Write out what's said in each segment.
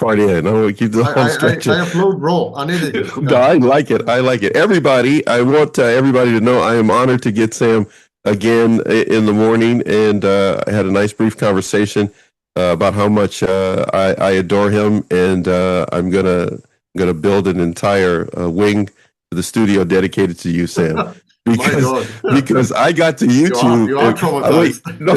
part in. I want to keep the whole stretch. I upload raw, unedited. No, I like it. I like it. Everybody, I want everybody to know I am honored to get Sam again in the morning, and I had a nice brief conversation about how much I adore him, and I'm gonna build an entire wing to the studio dedicated to you, Sam. My Because God. I got to YouTube. You are traumatized. Wait, no,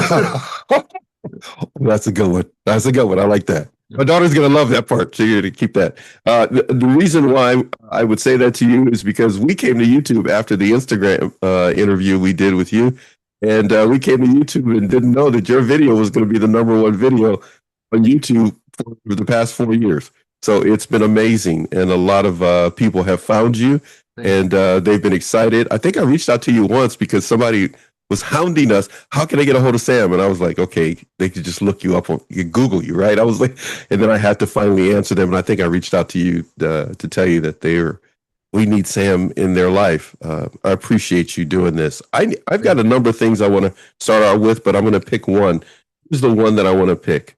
that's a good one. That's a good one. I like that. My daughter's gonna love that part. So you're gonna keep that. The reason why I would say that to you is because we came to YouTube after the Instagram interview we did with you, and we came to YouTube and didn't know that your video was going to be the #1 video on YouTube for the past 4 years. So it's been amazing, and a lot of people have found you, and they've been excited. I think I reached out to you once because somebody was hounding us. How can I get a hold of Sam? And I was like, okay, they could just look you up on Google you, right? I was like, and then I had to finally answer them. And I think I reached out to you to tell you that we need Sam in their life. I appreciate you doing this. I've got a number of things I want to start out with, but I'm going to pick one. Here's the one that I want to pick.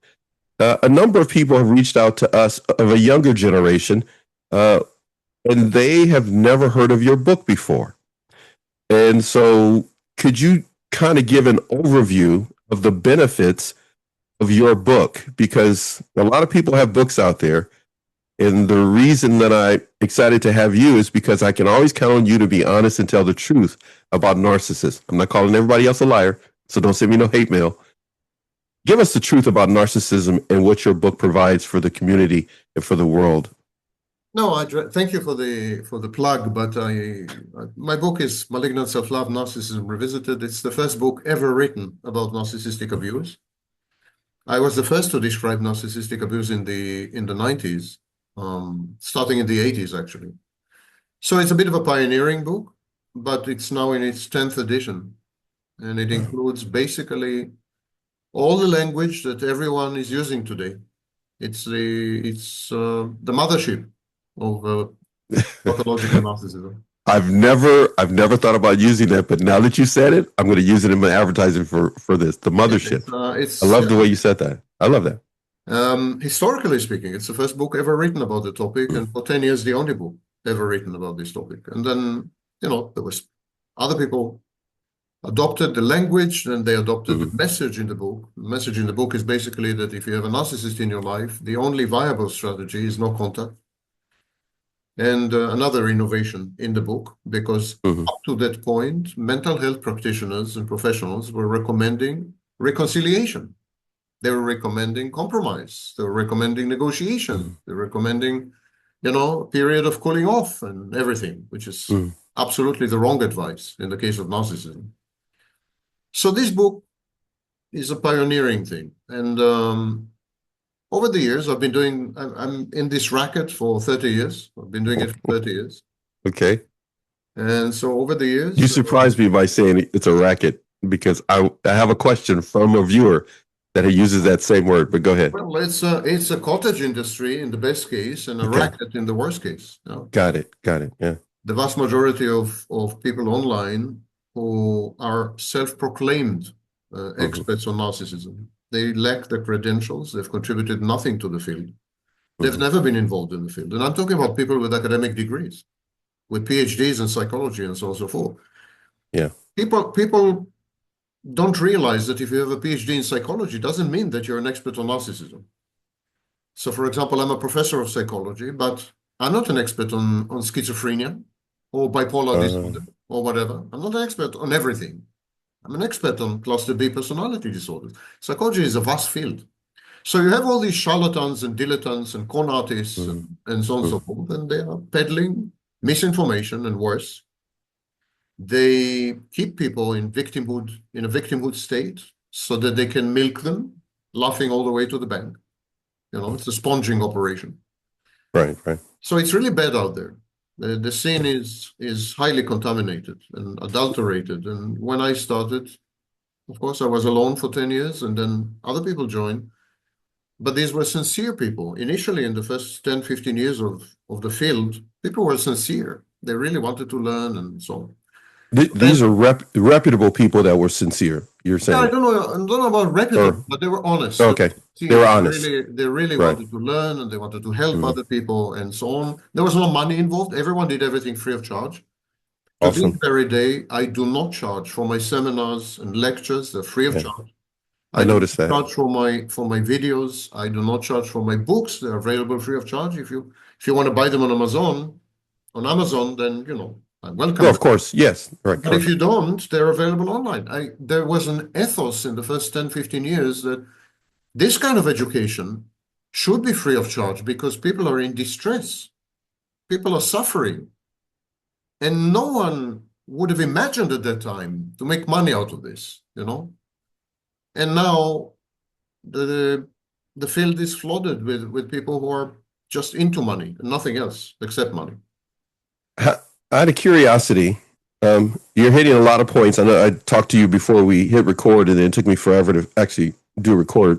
A number of people have reached out to us of a younger generation, and they have never heard of your book before. And so could you kind of give an overview of the benefits of your book? Because a lot of people have books out there. And the reason that I'm excited to have you is because I can always count on you to be honest and tell the truth about narcissists. I'm not calling everybody else a liar, so don't send me no hate mail. Give us the truth about narcissism and what your book provides for the community and for the world. No, thank you for the plug, but my book is Malignant Self-Love, Narcissism Revisited. It's the first book ever written about narcissistic abuse. I was the first to describe narcissistic abuse in the 90s, starting in the 80s, actually. So it's a bit of a pioneering book, but it's now in its 10th edition, and it includes basically all the language that everyone is using today. It's the mothership of pathological narcissism. I've never thought about using that, but now that you said it, I'm going to use it in my advertising for this. The mothership. I love the way you said that. I love that. Historically speaking, it's the first book ever written about the topic, and for 10 years, the only book ever written about this topic. And then, there was other people adopted the language, and they adopted the message in the book. The message in the book is basically that if you have a narcissist in your life, the only viable strategy is no contact. And another innovation in the book, because up to that point, mental health practitioners and professionals were recommending reconciliation. They were recommending compromise. They were recommending negotiation. They were recommending, a period of cooling off and everything, which is absolutely the wrong advice in the case of narcissism. So this book is a pioneering thing. And over the years, I'm in this racket for 30 years. I've been doing it for 30 years. Okay. And so over the years... You surprised me by saying it's a racket, because I have a question from a viewer that uses that same word, but go ahead. Well, it's a cottage industry in the best case and a racket in the worst case. Got it. Yeah. The vast majority of people online who are self-proclaimed experts on narcissism, they lack the credentials. They've contributed nothing to the field. They've never been involved in the field. And I'm talking about people with academic degrees, with PhDs in psychology and so on and so forth. Yeah. People don't realize that if you have a PhD in psychology, doesn't mean that you're an expert on narcissism. So, for example, I'm a professor of psychology, but I'm not an expert on schizophrenia or bipolar disorder or whatever. I'm not an expert on everything. I'm an expert on cluster B personality disorders. Psychology is a vast field. So you have all these charlatans and dilettantes and con artists and so on and so forth, and they are peddling misinformation and worse. They keep people in a victimhood state so that they can milk them, laughing all the way to the bank. It's a sponging operation. Right. So it's really bad out there. The scene is highly contaminated and adulterated. And when I started, of course, I was alone for 10 years, and then other people joined. But these were sincere people. Initially, in the first 10, 15 years of the field, people were sincere. They really wanted to learn and so on. These are reputable people that were sincere, you're Yeah, saying? I don't know about reputable, but they were honest. They Okay, were they were sincere. honest, They really right? wanted to learn and they wanted to help Mhm. other people and so on. There was no money involved. Everyone did everything free of charge. To this Awesome. very day, I do not charge for my seminars and lectures. They're free of Yeah, charge. I I do noticed not that. charge for my videos. I do not charge for my books. They're available free of charge. If you want to buy them on Amazon, then I welcome Well, it. of course, yes, right, But if correct. you don't, they're available online. There was an ethos in the first 10, 15 years that this kind of education should be free of charge because people are in distress. People are suffering. And no one would have imagined at that time to make money out of this. And now the the field is flooded with people who are just into money and nothing else except money. Out of curiosity, you're hitting a lot of points. I know I talked to you before we hit record, and then it took me forever to actually do record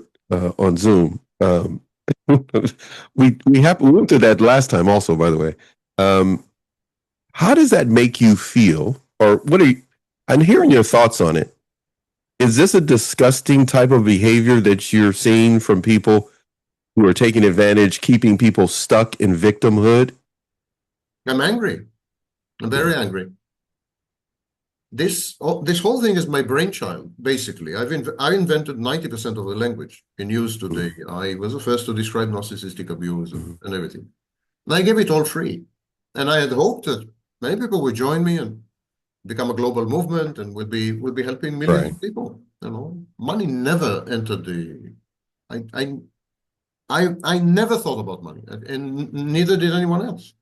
on Zoom. We went through that last time, also, by the way. Um, how does that make you feel, or what are you? I'm hearing your thoughts on it. Is this a disgusting type of behavior that you're seeing from people who are taking advantage, keeping people stuck in victimhood? I'm angry. I'm very angry. This whole thing is my brainchild, basically. I invented 90% of the language in use today. I was the first to describe narcissistic abuse and everything. And I gave it all free. And I had hoped that many people would join me and become a global movement and would be helping millions Right. of people. Money never entered the. I never thought about money, and neither did anyone else.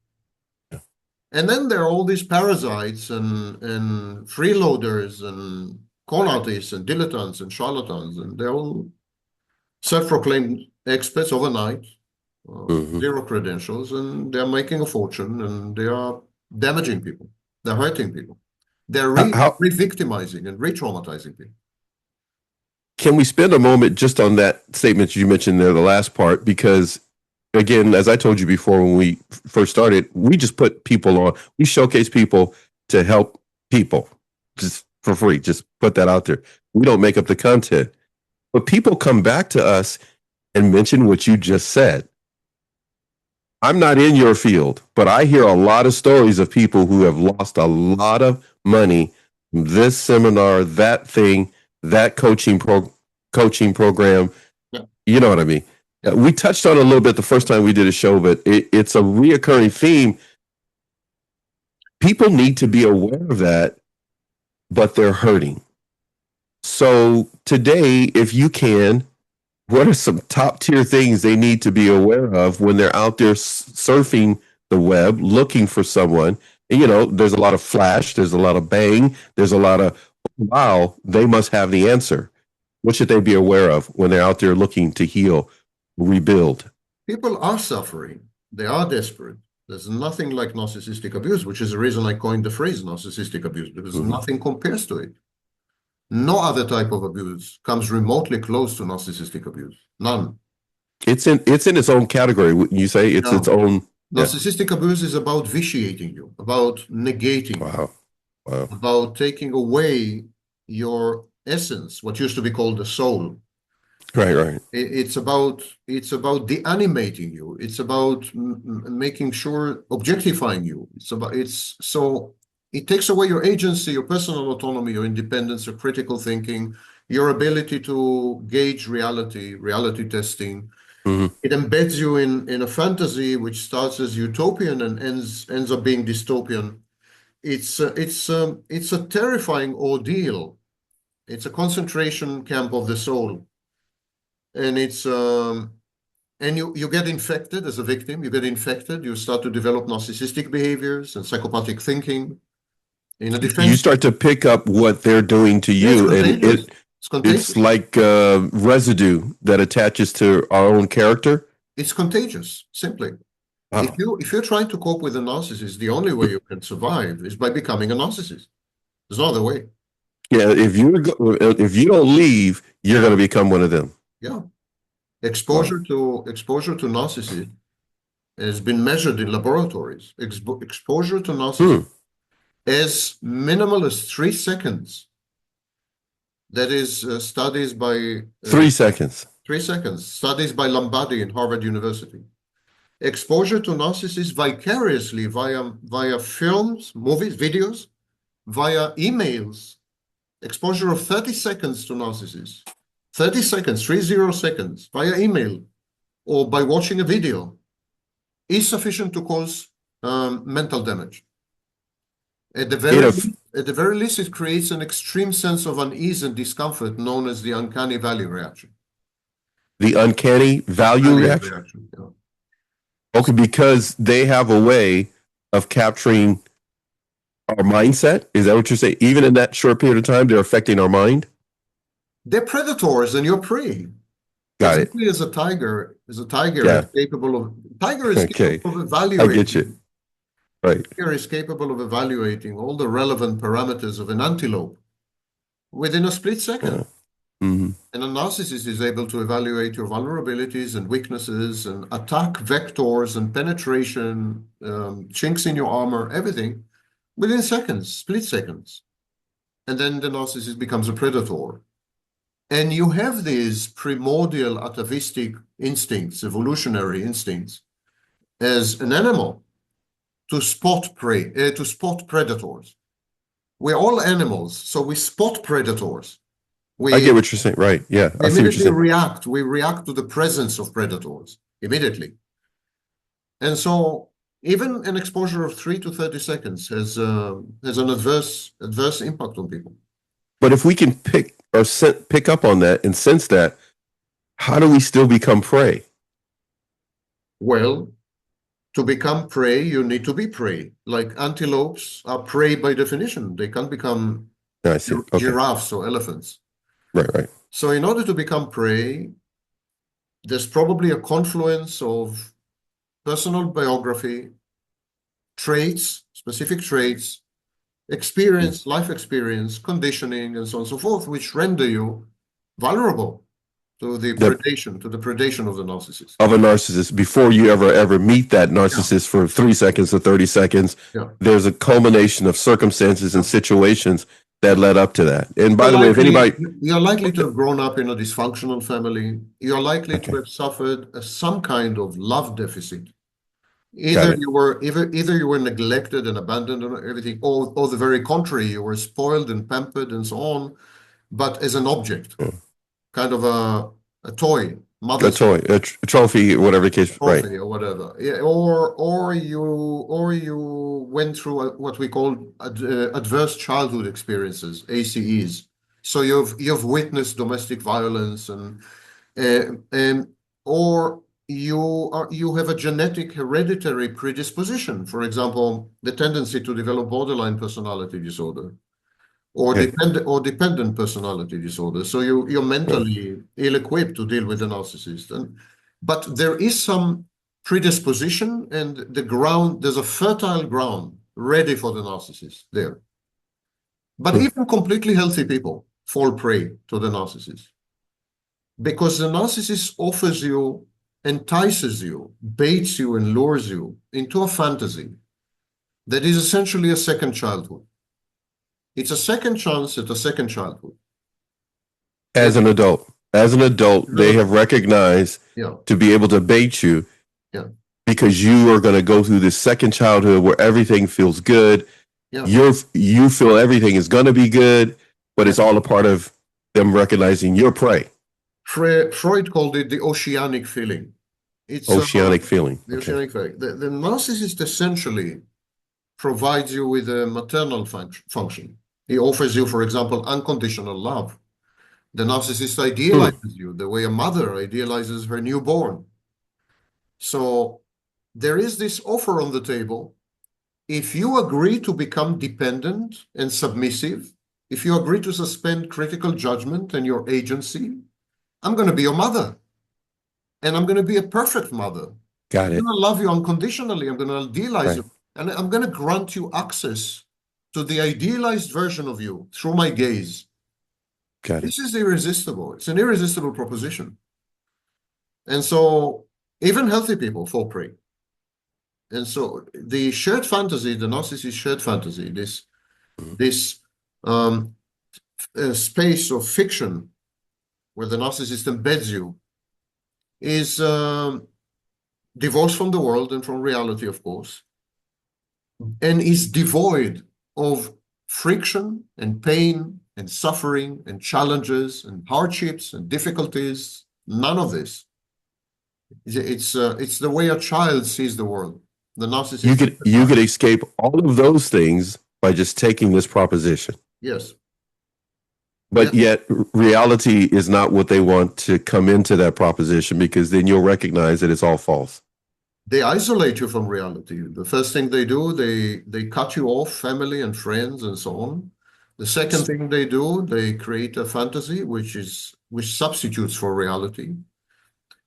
And then there are all these parasites and freeloaders and con artists and dilettantes and charlatans, and they're all self-proclaimed experts overnight, Mm-hmm. zero credentials, and they're making a fortune and they are damaging people. They're hurting people. They're How re-victimizing and re-traumatizing people. can we spend a moment just on that statement you mentioned there, the last part? Because again, as I told you before when we first started, we just put people on, we showcase people to help people just for free. Just put that out there. We don't make up the content. But people come back to us and mention what you just said. I'm not in your field, but I hear a lot of stories of people who have lost a lot of money from this seminar, that thing, that coaching program. Yeah. You know what I mean? Yeah. We touched on it a little bit the first time we did a show, but it's a reoccurring theme. People need to be aware of that, but they're hurting. So today, if you can, what are some top tier things they need to be aware of when they're out there surfing the web looking for someone? And, there's a lot of flash, there's a lot of bang, there's a lot of, wow, they must have the answer. What should they be aware of when they're out there looking to heal, rebuild? People are suffering. They are desperate. There's nothing like narcissistic abuse, which is the reason I coined the phrase narcissistic abuse, because nothing compares to it. No other type of abuse comes remotely close to narcissistic abuse. None. It's in its own category. You say it's its No. own. Narcissistic abuse is about vitiating you, about negating you, Wow. Wow. about taking away your essence, what used to be called the soul. Right. It's about deanimating you. It's about making sure objectifying you. It takes away your agency, your personal autonomy, your independence, your critical thinking, your ability to gauge reality testing. Mm-hmm. It embeds you in a fantasy which starts as utopian and ends up being dystopian. It's a terrifying ordeal. It's a concentration camp of the soul. And you get infected as a victim. You get infected. You start to develop narcissistic behaviors and psychopathic thinking. In a defense, You start to pick up what they're doing to you, and it's like residue that attaches to our own character. It's contagious, simply. Wow. If you're trying to cope with a narcissist, the only way you can survive is by becoming a narcissist. There's no other way. Yeah, if you don't leave, you're going to become one of them. Yeah. Exposure to narcissists has been measured in laboratories. Exposure to narcissists as minimal as 3 seconds. That is studies by 3 seconds. 3 seconds. Studies by Lombardi in Harvard University. Exposure to narcissists vicariously via films, movies, videos, via emails. Exposure of 30 seconds to narcissists. 30 seconds, 30 seconds, via email or by watching a video is sufficient to cause mental damage. At the very least, it creates an extreme sense of unease and discomfort known as the uncanny valley reaction. The uncanny value reaction? Yeah. Okay, because they have a way of capturing our mindset. Is that what you're saying? Even in that short period of time, they're affecting our mind? They're predators and you're prey. Got exactly it. As a tiger Yeah. is capable of Okay. capable of evaluating. I get you. Right. Tiger is capable of evaluating all the relevant parameters of an antelope within a split second. Mm-hmm. And a narcissist is able to evaluate your vulnerabilities and weaknesses and attack vectors and penetration, chinks in your armor, everything within seconds, split seconds. And then the narcissist becomes a predator. And you have these primordial atavistic instincts, evolutionary instincts, as an animal to spot prey, to spot predators. We're all animals, so we spot predators. I get what you're saying. Right. Yeah. I see what you're saying. We react to the presence of predators immediately. And so even an exposure of 3 to 30 seconds has an adverse impact on people. But if we can pick up on that and sense that, how do we still become prey? Well, to become prey, you need to be prey. Like antelopes are prey by definition. They can't become giraffes or elephants. Right. So in order to become prey, there's probably a confluence of personal biography, traits, specific traits, experience, life experience, conditioning, and so on and so forth, which render you vulnerable to the predation of the narcissist. Of a narcissist. Before you ever meet that narcissist for 3 seconds or 30 seconds, there's a culmination of circumstances and situations that led up to that. And by the way, if anybody... You're likely to have grown up in a dysfunctional family. You're likely to have suffered some kind of love deficit. Either you were neglected and abandoned and everything, or the very contrary, you were spoiled and pampered and so on, but as an object, kind of a toy, a trophy, whatever the case, right? Or whatever, yeah, or you went through what we call adverse childhood experiences, ACEs. So you've witnessed domestic violence or you have a genetic hereditary predisposition. For example, the tendency to develop borderline personality disorder or dependent personality disorder. So you're mentally ill-equipped to deal with a narcissist. But there is some predisposition and there's a fertile ground ready for the narcissist there. But even completely healthy people fall prey to the narcissist because the narcissist entices you, baits you, and lures you into a fantasy that is essentially a second childhood. It's a second chance at a second childhood. As an adult, they have recognized to be able to bait you because you are going to go through this second childhood where everything feels good. You feel everything is going to be good, but it's all a part of them recognizing your prey. Freud called it the oceanic feeling. It's oceanic feeling. The oceanic feeling. The narcissist essentially provides you with a maternal function. He offers you, for example, unconditional love. The narcissist idealizes you the way a mother idealizes her newborn. So there is this offer on the table. If you agree to become dependent and submissive, if you agree to suspend critical judgment and your agency, I'm going to be your mother. And I'm going to be a perfect mother. Got it. I'm going to love you unconditionally. I'm going to idealize you. And I'm going to grant you access to the idealized version of you through my gaze. Got it. This is irresistible. It's an irresistible proposition. And so even healthy people fall prey. And so the shared fantasy, the narcissist shared fantasy, this this space of fiction where the narcissist embeds you is divorced from the world and from reality, of course, and is devoid of friction and pain and suffering and challenges and hardships and difficulties. None of this. It's the way a child sees the world. The narcissist. You could escape all of those things by just taking this proposition. Yes. But yet reality is not what they want to come into that proposition, because then you'll recognize that it's all false. They isolate you from reality. The first thing they do, they cut you off, family and friends and so on. The second thing they do, they create a fantasy which substitutes for reality.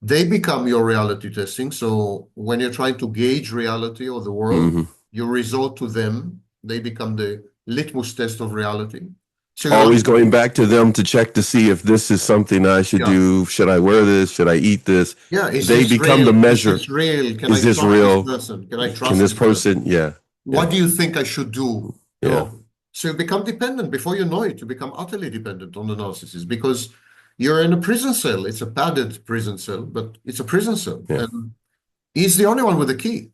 They become your reality testing. So when you're trying to gauge reality or the world, you resort to them. They become the litmus test of reality. So always going back to them to check to see if this is something I should do. Should I wear this? Should I eat this? Yeah, they become the measure. Is this real? Can is I this trust real? This person? Can I trust Can this person? Yeah. What do you think I should do? Yeah. No. So you become dependent. Before you know it, you become utterly dependent on the narcissist, because you're in a prison cell. It's a padded prison cell, but it's a prison cell. Yeah. And he's the only one with the key.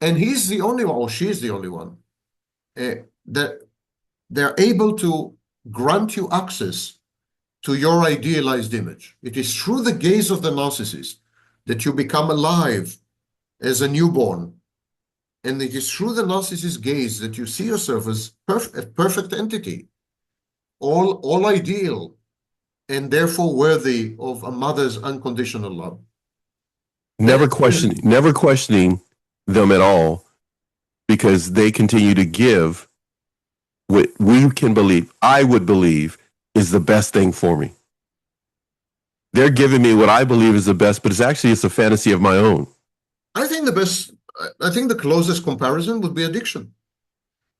And he's the only one, or she's the only one, that they're able to grant you access to your idealized image. It is through the gaze of the narcissist that you become alive as a newborn. And it is through the narcissist's gaze that you see yourself as a perfect entity, all ideal, and therefore worthy of a mother's unconditional love. Never questioning them at all, because they continue to give what we can believe, I would believe, is the best thing for me. They're giving me what I believe is the best, but it's a fantasy of my own. I think the closest comparison would be addiction.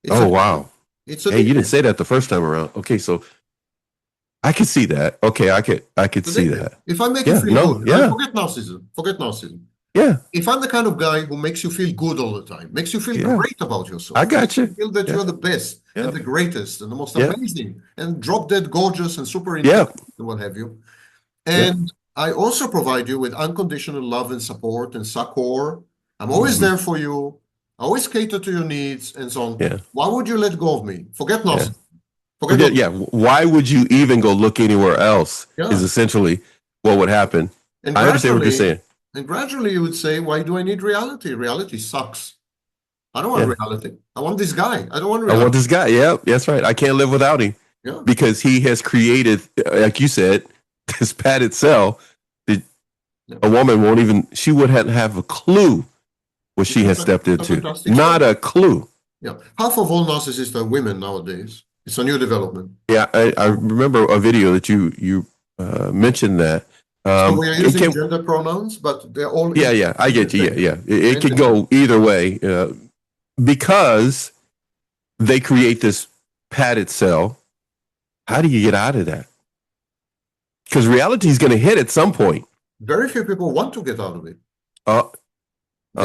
Wow. It's hey, you didn't say that the first time around. Okay, so I could see that. Okay, I could see that. If I make you feel good, forget narcissism. Yeah. If I'm the kind of guy who makes you feel good all the time, makes you feel great about yourself, I got you. Feel that you're the best and the greatest and the most amazing and drop dead gorgeous and super intelligent and what have you. And I also provide you with unconditional love and support and succor. I'm always there for you. I always cater to your needs and so on. Yeah. Why would you let go of me? Forget narcissism. Why would you even go look anywhere else is essentially what would happen. And I understand what you're saying. And gradually you would say, why do I need reality? Reality sucks. I don't want reality. I want this guy. I don't want reality. I want this guy. Yeah, that's right. I can't live without him. Yeah. Because he has created, like you said, this padded cell that a woman wouldn't have a clue what she has stepped into. Not a clue. Yeah. Half of all narcissists are women nowadays. It's a new development. Yeah, I remember a video that you mentioned that. So we are using gender pronouns, but they're all... Yeah, I get you. Yeah. It could go either way because they create this padded cell. How do you get out of that? Because reality is going to hit at some point. Very few people want to get out of it.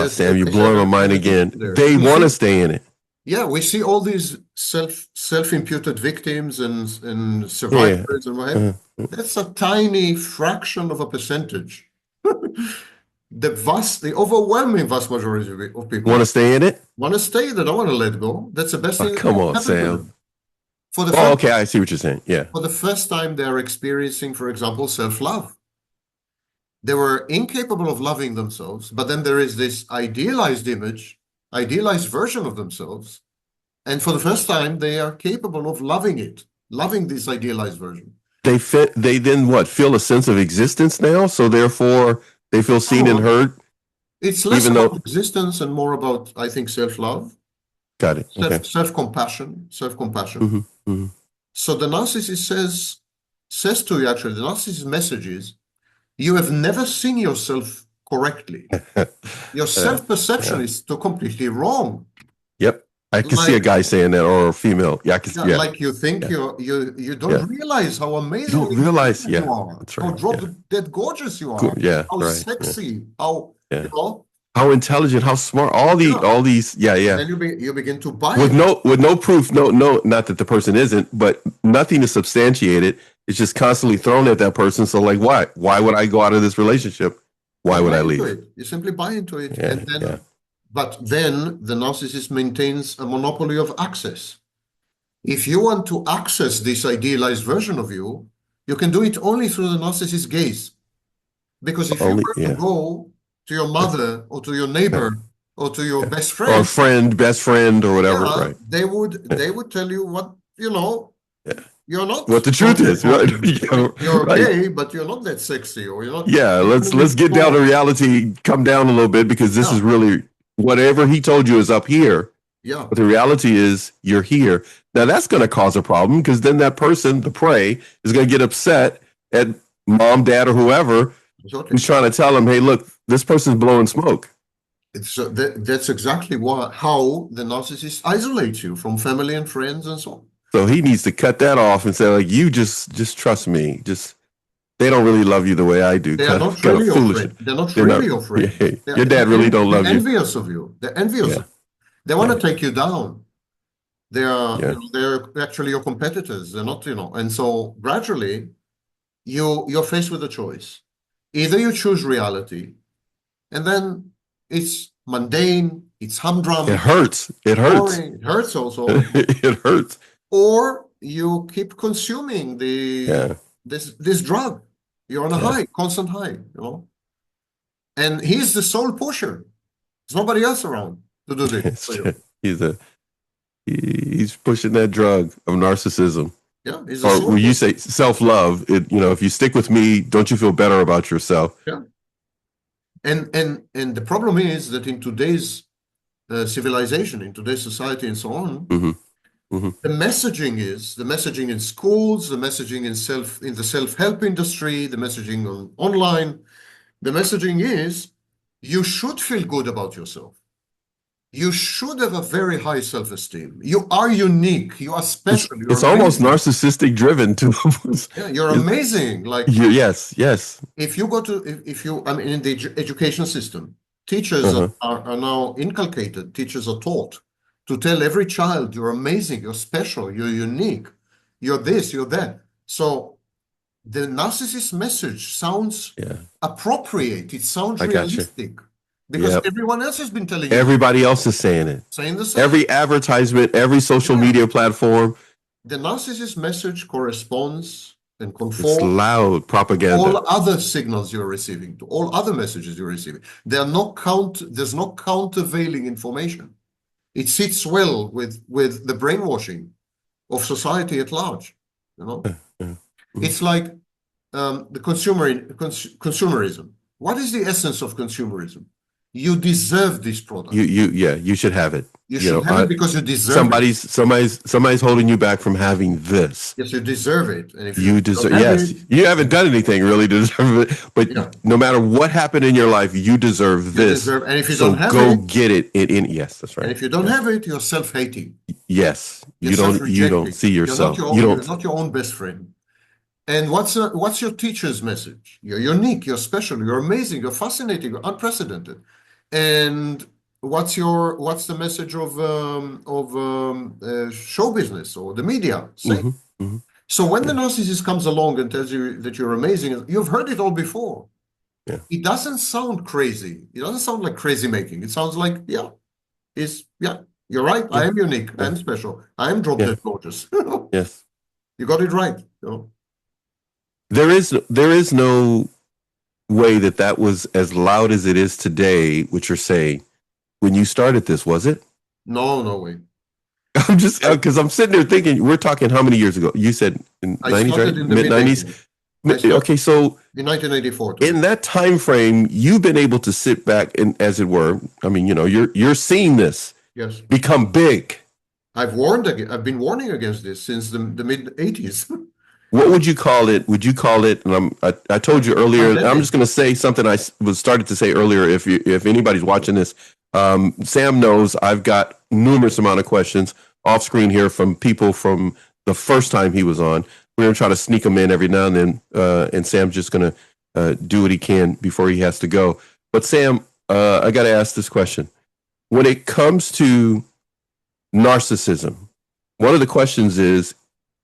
Sam, you're blowing my mind again. They want to stay in it. Yeah, we see all these self-imputed victims and survivors and what have you. That's a tiny fraction of a percentage. The overwhelming vast majority of people want to stay in it. Want to stay. They don't want to let go. That's the best thing. Come on, Sam. Okay, I see what you're saying. Yeah. For the first time, they're experiencing, for example, self-love. They were incapable of loving themselves, but then there is this idealized image, idealized version of themselves. And for the first time, they are capable of loving this idealized version. They then feel a sense of existence now. So therefore they feel seen and heard. It's less about existence and more about, I think, self-love. Got it. Self-compassion. So the narcissist says to you, actually, the narcissist message is, you have never seen yourself correctly. Your self-perception is completely wrong. Yep. I can see a guy saying that, or a female. Yeah, I can see. Like you think you don't realize how amazing you realize, you are. That's right. How drop dead gorgeous you are. Cool. Yeah. How sexy. How how intelligent, how smart, Yeah. all these, yeah. Then you begin to buy With it. no proof, not that the person isn't, but nothing to substantiate it. It's just constantly thrown at that person. So like, why? Why would I go out of this relationship? You Why would buy I into leave? it. You simply buy into it. Yeah, And yeah. but then the narcissist maintains a monopoly of access. If you want to access this idealized version of you, you can do it only through the narcissist gaze. Because if you Only, were to yeah, go to your mother or to your yeah. neighbor or to your best Or friend, friend, best friend, or whatever, yeah, right? they would tell you what, Yeah. you're not What the truth totally is, right? broken. Yeah, You're right. okay, but you're not that sexy, or you're not Yeah, even let's get down to flawed. reality, come down a little bit, because this is Yeah, really whatever he told you is up here. yeah, But the reality is you're here. Now that's going to cause a problem, because then that person, the prey, is going to get upset at mom, dad, or whoever exactly. who's trying to tell him, hey, look, this person's blowing smoke. That's exactly how the narcissist isolates you from family and friends and so on. So he needs to cut that off and say, like, you just trust me. Just they don't really love you the way I do. They are not Kind of really your foolish. friend. They're not They're not. really your friend. Yeah, your dad really don't love They're you. envious of you. They're envious Yeah, of you. They want yeah, to take you down. They are, yeah. they're actually your competitors. They're not, and so gradually you're faced with a choice. Either you choose reality, and then it's mundane, it's humdrum, It hurts. It hurts. boring, it hurts also, It hurts. or you keep consuming Yeah, this drug. You're on a yeah. high, constant high. And he's the sole pusher. There's nobody else around to do this for you. He's a he's pushing that drug of narcissism. Yeah, he's a Or sole when you pusher. say self-love, if you stick with me, don't you feel better about yourself? Yeah. And the problem is that in today's civilization, in today's society, and so on, Hmm. Hmm. the messaging in schools, the messaging in the self-help industry, the messaging online, the messaging is you should feel good about yourself. You should have a very high self-esteem. You are unique. You are special. You're It's almost amazing. narcissistic driven too. Yeah, you're amazing. Like Yes, yes. if you go to I mean, in the education system, teachers Uh-huh. are now inculcated. Teachers are taught to tell every child you're amazing, you're special, you're unique, you're this, you're that. So the narcissist message sounds Yeah, appropriate. It sounds I got you. realistic because Yep. everyone else has been telling you Everybody else is saying it. saying the same. Every advertisement, every social Yeah. media platform, The narcissist message corresponds and it's conforms loud all propaganda. other signals you're receiving, to all other messages you're receiving. There's no countervailing information. It sits well with the brainwashing of society at large. Yeah. It's like the consumerism. What is the essence of consumerism? You deserve this product. You should have it. You should have it because you deserve it. Somebody's holding you back from having this. Yes, you deserve it. And if You deserve, yes, you haven't done anything really to deserve it, but Yeah. no matter what happened in your life, you deserve this. And if you So don't have go it, get it. Yes, that's right. and if you don't have it, you're self-hating. Yes, You're you don't self-rejecting. see yourself. You're not your own best friend. And what's your teacher's message? You're unique, you're special, you're amazing, you're fascinating, you're unprecedented. And what's the message of show business or the media? Same. Mhm. So when the narcissist comes along and tells you that you're amazing, you've heard it all before. Yeah. It doesn't sound crazy. It doesn't sound like crazy making. It sounds like, you're right. I am unique. I am special. I am drop dead gorgeous. Yes. You got it right. There is no way that was as loud as it is today, which you're saying, when you started this, was it? No way. I'm just because I'm sitting there thinking, we're talking how many years ago? You said in I 90s, started right? in the Mid-90s? Okay, so in 1984. in that time frame, you've been able to sit back and, as it were, I mean, you're seeing this Yes. become big. I've been warning against this since the mid 80s. What would you call it? Would you call it? And I told you earlier. I'm just going to say something I was started to say earlier. If anybody's watching this, Sam knows I've got numerous amount of questions off screen here from people from the first time he was on. We're going to try to sneak them in every now and then, and Sam's just going to do what he can before he has to go. But Sam, I got to ask this question. When it comes to narcissism, one of the questions is,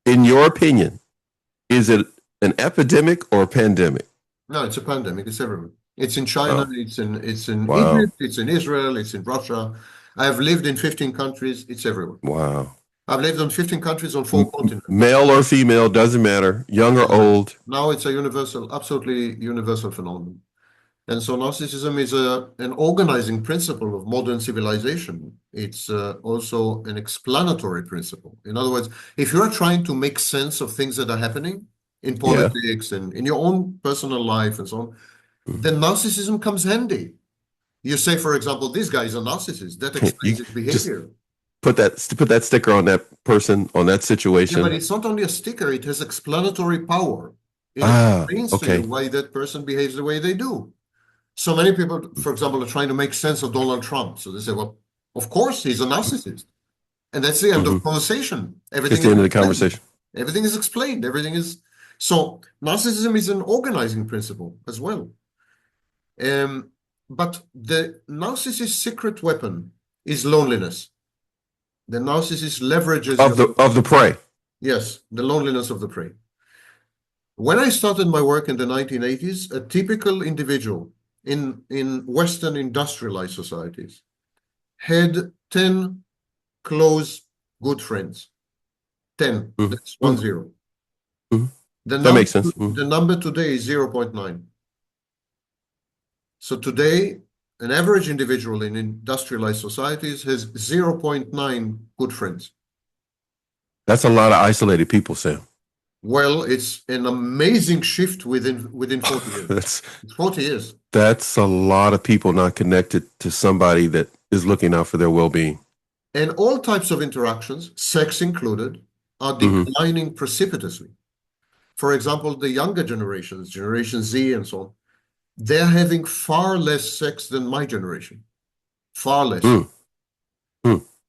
in your opinion, is it an epidemic or a pandemic? No, it's a pandemic. It's everywhere. It's in China. Wow. It's in Wow. Egypt. It's in Israel. It's in Russia. I have lived in 15 countries. It's everywhere. Wow. I've lived on 15 countries on 4 continents. Male or female, doesn't matter. Young or old. Now it's a universal, absolutely universal phenomenon. And so narcissism is an organizing principle of modern civilization. It's also an explanatory principle. In other words, if you're trying to make sense of things that are happening in politics and in your own personal life and so on, then narcissism comes handy. You say, for example, this guy is a narcissist. That explains his behavior. Put that sticker on that person, on that situation. Yeah, but it's not only a sticker, it has explanatory power. It explains to you why that person behaves the way they do. So many people, for example, are trying to make sense of Donald Trump. So they say, well, of course, he's a narcissist. And that's the end of the conversation. It's the end of the conversation. Everything is explained. Everything is... So narcissism is an organizing principle as well. But the narcissist's secret weapon is loneliness. The narcissist leverages... Of the prey. Yes, the loneliness of the prey. When I started my work in the 1980s, a typical individual in Western industrialized societies had 10 close good friends. 10. That's 10. That makes sense. The number today is 0.9. So today, an average individual in industrialized societies has 0.9 good friends. That's a lot of isolated people, Sam. Well, it's an amazing shift within 40 years. It's 40 years. That's a lot of people not connected to somebody that is looking out for their well-being. And all types of interactions, sex included, are declining precipitously. For example, the younger generations, Generation Z and so on, they're having far less sex than my generation. Far less.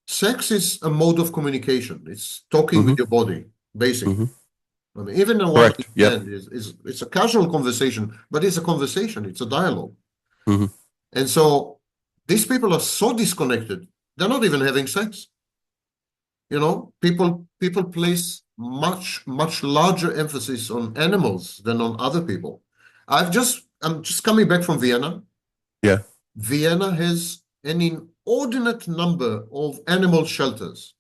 Sex is a mode of communication. It's talking with your body, basically. I mean, even a one it's a casual conversation, but it's a conversation. It's a dialogue. And so these people are so disconnected. They're not even having sex. You know, people place much larger emphasis on animals than on other people. I'm just coming back from Vienna. Yeah. Vienna has an inordinate number of animal shelters.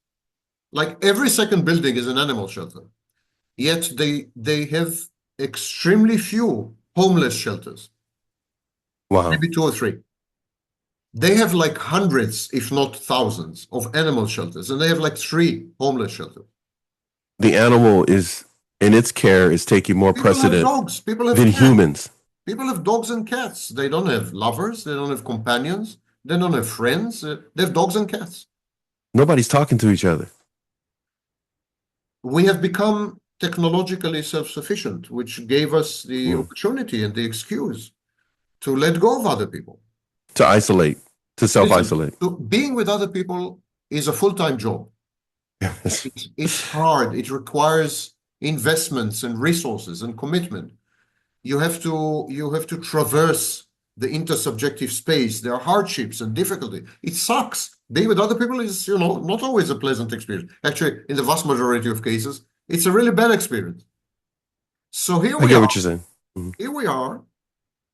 Like every second building is an animal shelter. Yet they have extremely few homeless shelters. Wow. Maybe 2 or 3. They have like hundreds, if not thousands, of animal shelters, and they have like 3 homeless shelters. The animal is, in its care, is taking more precedent than humans. People have dogs and cats. They don't have lovers. They don't have companions. They don't have friends. They have dogs and cats. Nobody's talking to each other. We have become technologically self-sufficient, which gave us the opportunity and the excuse to let go of other people. To isolate, to self-isolate. So being with other people is a full-time job. It's hard. It requires investments and resources and commitment. You have to traverse the intersubjective space. There are hardships and difficulty. It sucks. Being with other people is, not always a pleasant experience. Actually, in the vast majority of cases, it's a really bad experience. So here we are. I get what you're saying. Here we are,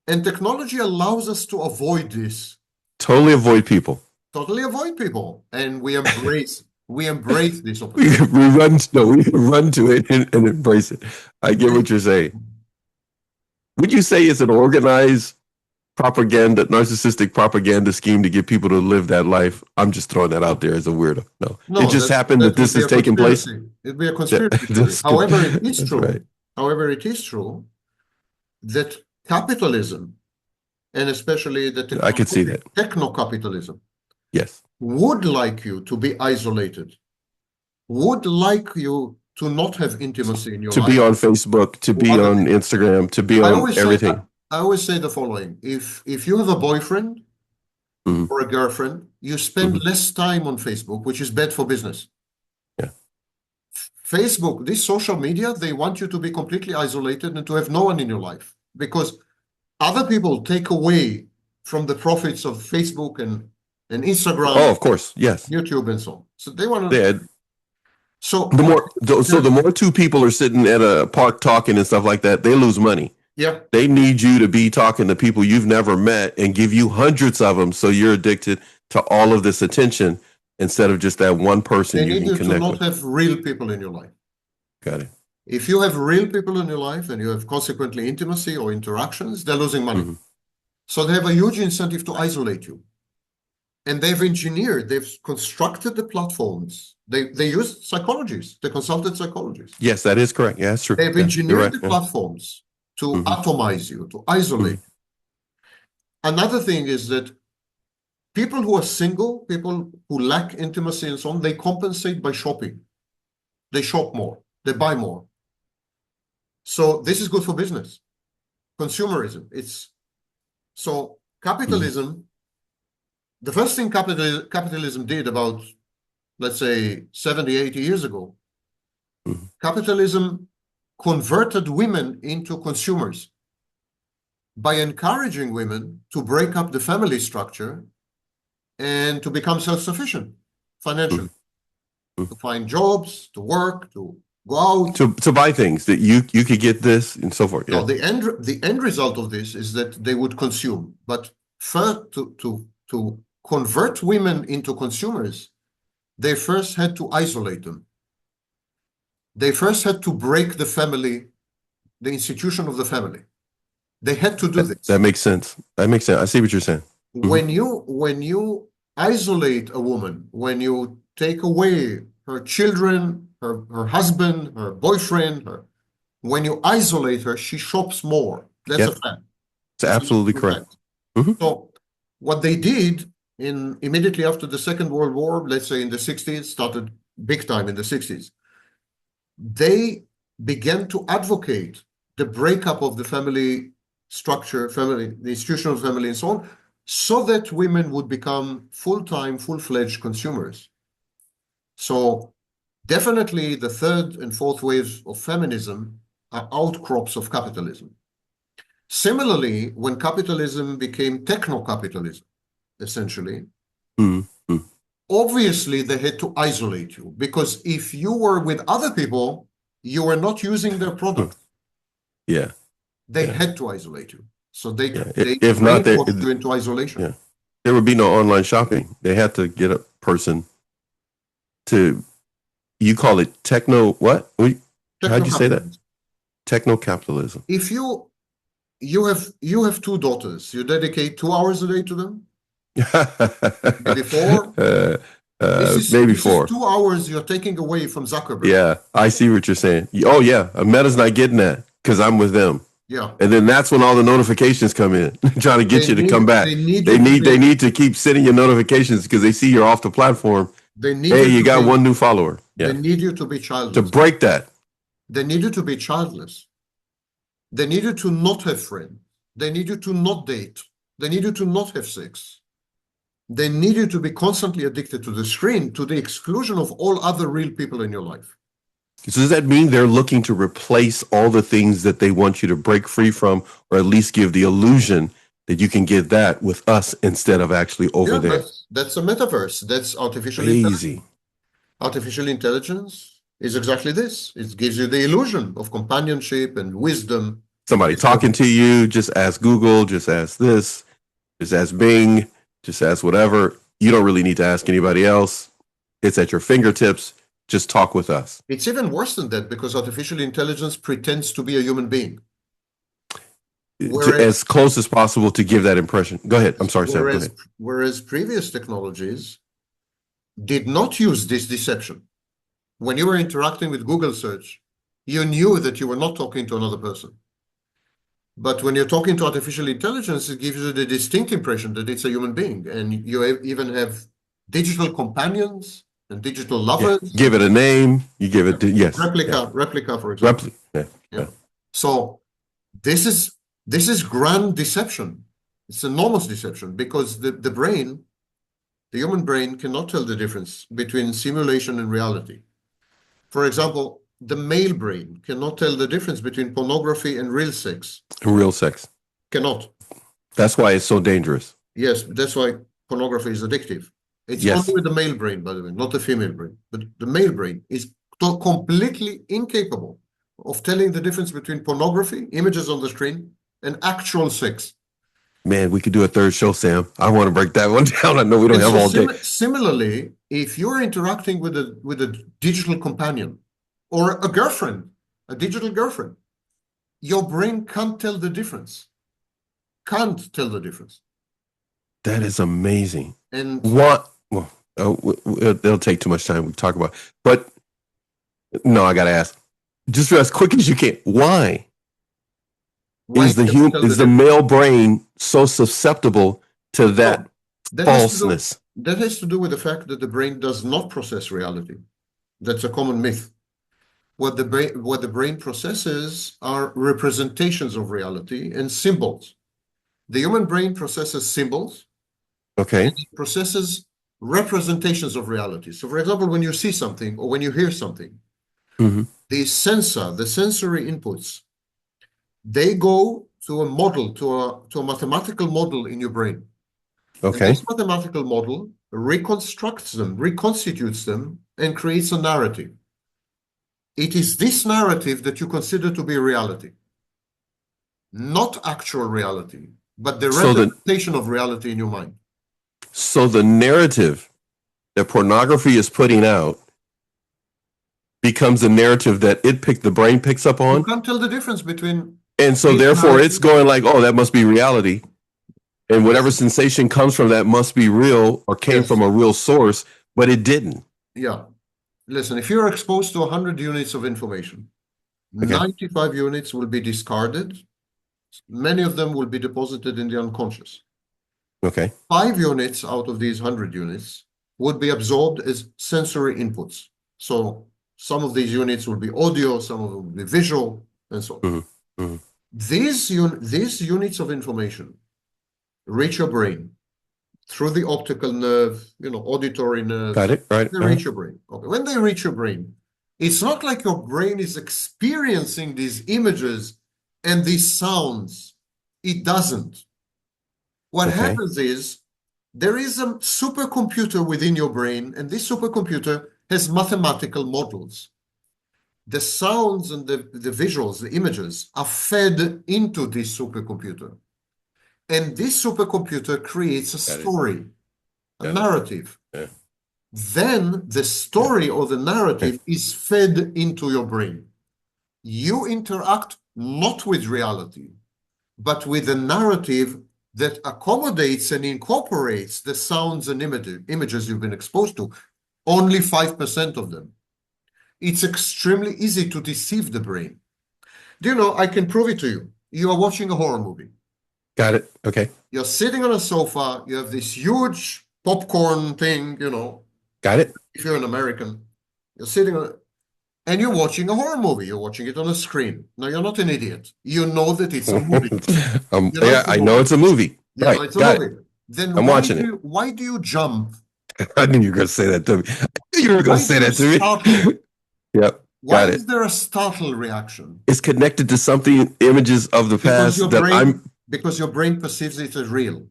and technology allows us to avoid this. Totally avoid people. Totally avoid people, and we embrace this opportunity. we run to it and embrace it. I get what you're saying. Would you say it's an organized narcissistic propaganda scheme to get people to live that life? I'm just throwing that out there as a weirdo. No, it just happened that this is taking place. It'd be a conspiracy theory. However, it is true. Right. However, it is true that capitalism, and especially the I could see that. Techno-capitalism, yes, would like you to be isolated, would like you to not have intimacy in your life. To be on Facebook, to be on Instagram, to be on everything. I always say the following. If you have a boyfriend or a girlfriend, you spend less time on Facebook, which is bad for business. Yeah. Facebook, this social media, they want you to be completely isolated and to have no one in your life, because other people take away from the profits of Facebook and Instagram, Oh, of course. Yes. YouTube, and so on. So they want to. Yeah. So The more two people are sitting at a park talking and stuff like that, they lose money. yeah, They need you to be talking to people you've never met and give you hundreds of them, so you're addicted to all of this attention instead of just that one person they you need can you to connect not with. have real people in your life. Got it. If you have real people in your life and you have consequently intimacy or interactions, they're losing money. Mhm. So they have a huge incentive to isolate you. And they've constructed the platforms. They use psychologists, they consulted psychologists. Yes, that is correct. Yeah, that's true. They've Yeah, engineered you're right. the Yeah. platforms to Mhm. atomize you, to isolate. Another thing is that people who are single, people who lack intimacy and so on, they compensate by shopping. They shop more, they buy more. So this is good for business. Consumerism. So capitalism, the first thing capitalism did about, let's say, 70, 80 years ago, capitalism converted women into consumers by encouraging women to break up the family structure and to become self-sufficient financially, to find jobs, to work, to go out. To buy things that you could get this and so forth. Yeah. Now, the end result of this is that they would consume. But first, to convert women into consumers, they first had to isolate them. They first had to break the family, the institution of the family. They had to do this. That makes sense. That makes sense. I see what you're saying. When you isolate a woman, when you take away her children, her husband, her boyfriend, when you isolate her, she shops more. That's a fact. It's absolutely correct. So what they did immediately after the Second World War, let's say in the 60s, started big time in the 60s, they began to advocate the breakup of the family structure, the institution of family and so on, so that women would become full-time, full-fledged consumers. So definitely the third and fourth waves of feminism are outcrops of capitalism. Similarly, when capitalism became techno-capitalism, essentially, obviously they had to isolate you, because if you were with other people, you were not using their product. Yeah. They had to isolate you. So they if not, they put you into isolation. Yeah. There would be no online shopping. They had to get a person to, you call it techno, what? How'd you say that? Techno-capitalism. If you have two daughters, you dedicate 2 hours a day to them? Maybe 4? Maybe 4. Is 2 hours you're taking away from Zuckerberg. Yeah, I see what you're saying. Oh yeah, Meta's not getting that because I'm with them. Yeah. And then that's when all the notifications come in, trying to get you to come back. They need to keep sending you notifications because they see you're off the platform. Hey, you got one new follower. Yeah. They need you to be childless. To break that. They need you to be childless. They need you to not have friends. They need you to not date. They need you to not have sex. They need you to be constantly addicted to the screen, to the exclusion of all other real people in your life. So does that mean they're looking to replace all the things that they want you to break free from, or at least give the illusion that you can get that with us instead of actually over there? That's a metaverse. That's artificial intelligence. Artificial intelligence is exactly this. It gives you the illusion of companionship and wisdom. Somebody talking to you, just ask Google, just ask this, just ask Bing, just ask whatever. You don't really need to ask anybody else. It's at your fingertips. Just talk with us. It's even worse than that, because artificial intelligence pretends to be a human being. As close as possible to give that impression. Go ahead. I'm sorry, Sam. Go ahead. Whereas previous technologies did not use this deception. When you were interacting with Google search, you knew that you were not talking to another person. But when you're talking to artificial intelligence, it gives you the distinct impression that it's a human being. And you even have digital companions and digital lovers. Yeah. Give it a name. You give it, yes. Replica, for example. So this is grand deception. It's enormous deception, because the human brain cannot tell the difference between simulation and reality. For example, the male brain cannot tell the difference between pornography and real sex. Real sex. Cannot. That's why it's so dangerous. Yes, that's why pornography is addictive. It's Yes. only with the male brain, by the way, not the female brain. But the male brain is completely incapable of telling the difference between pornography, images on the screen, and actual sex. Man, we could do a third show, Sam. I want to break that one down. I know we don't And have so all day. similarly, if you're interacting with a digital companion or a girlfriend, a digital girlfriend, your brain can't tell the difference. Can't tell the difference. That is amazing. And What? Well, it'll take too much time to talk about. But no, I gotta ask. Just as quick as you can. Why why is the can't tell is the difference? male brain so susceptible to that That has to do- falseness? That has to do with the fact that the brain does not process reality. That's a common myth. What the brain processes are representations of reality and symbols. The human brain processes symbols, Okay. and it processes representations of reality. So, for example, when you see something or when you hear something, Mm-hmm. the sensory inputs, they go to a model, to a mathematical model in your brain. And Okay. this mathematical model reconstructs them, reconstitutes them, and creates a narrative. It is this narrative that you consider to be reality, not actual reality, but the So representation of reality in your mind. So the narrative that pornography is putting out becomes a narrative that the brain picks up You on. can't tell the difference between, And so this therefore narrative- it's going like, oh, that must be reality. And whatever sensation comes from that must be real or came Yes. from a real source, but it didn't. yeah. Listen, if you're exposed to 100 units of information, Okay. 95 units will be discarded. Many of them will be deposited in the unconscious. Okay. 5 units out of these 100 units would be absorbed as sensory inputs. So some of these units will be audio, some of them will be visual, and so on. Mm-hmm. Mm-hmm. These units of information reach your brain through the optical nerve, auditory nerve. Got it. Right. They reach your brain. Okay. When they reach your brain, it's not like your brain is experiencing these images and these sounds. It doesn't. What Okay. happens is there is a supercomputer within your brain, and this supercomputer has mathematical models. The sounds and the visuals, the images, are fed into this supercomputer. And this supercomputer creates a Got it. story, a Got it. narrative. Yeah. Then the story or the narrative is fed into your brain. You interact not with reality, but with a narrative that accommodates and incorporates the sounds and images you've been exposed to. Only 5% of them. It's extremely easy to deceive the brain. Do you know, I can prove it to you. You are watching a horror movie. Got it. Okay. You're sitting on a sofa, you have this huge popcorn thing, Got it. if you're an American, you're sitting on, and you're watching a horror movie. You're watching it on a screen. Now, you're not an idiot. You know that it's a movie. Yeah, I know it's a movie. You Right. know it's a Got movie. it. Then I'm watching it. why do you jump? I knew you were going to say that to me. I knew you were going Why to say do you that to me. startle? Yep. Why Got it. is there a startle reaction? It's connected to something, images of the past Because your brain perceives it as real.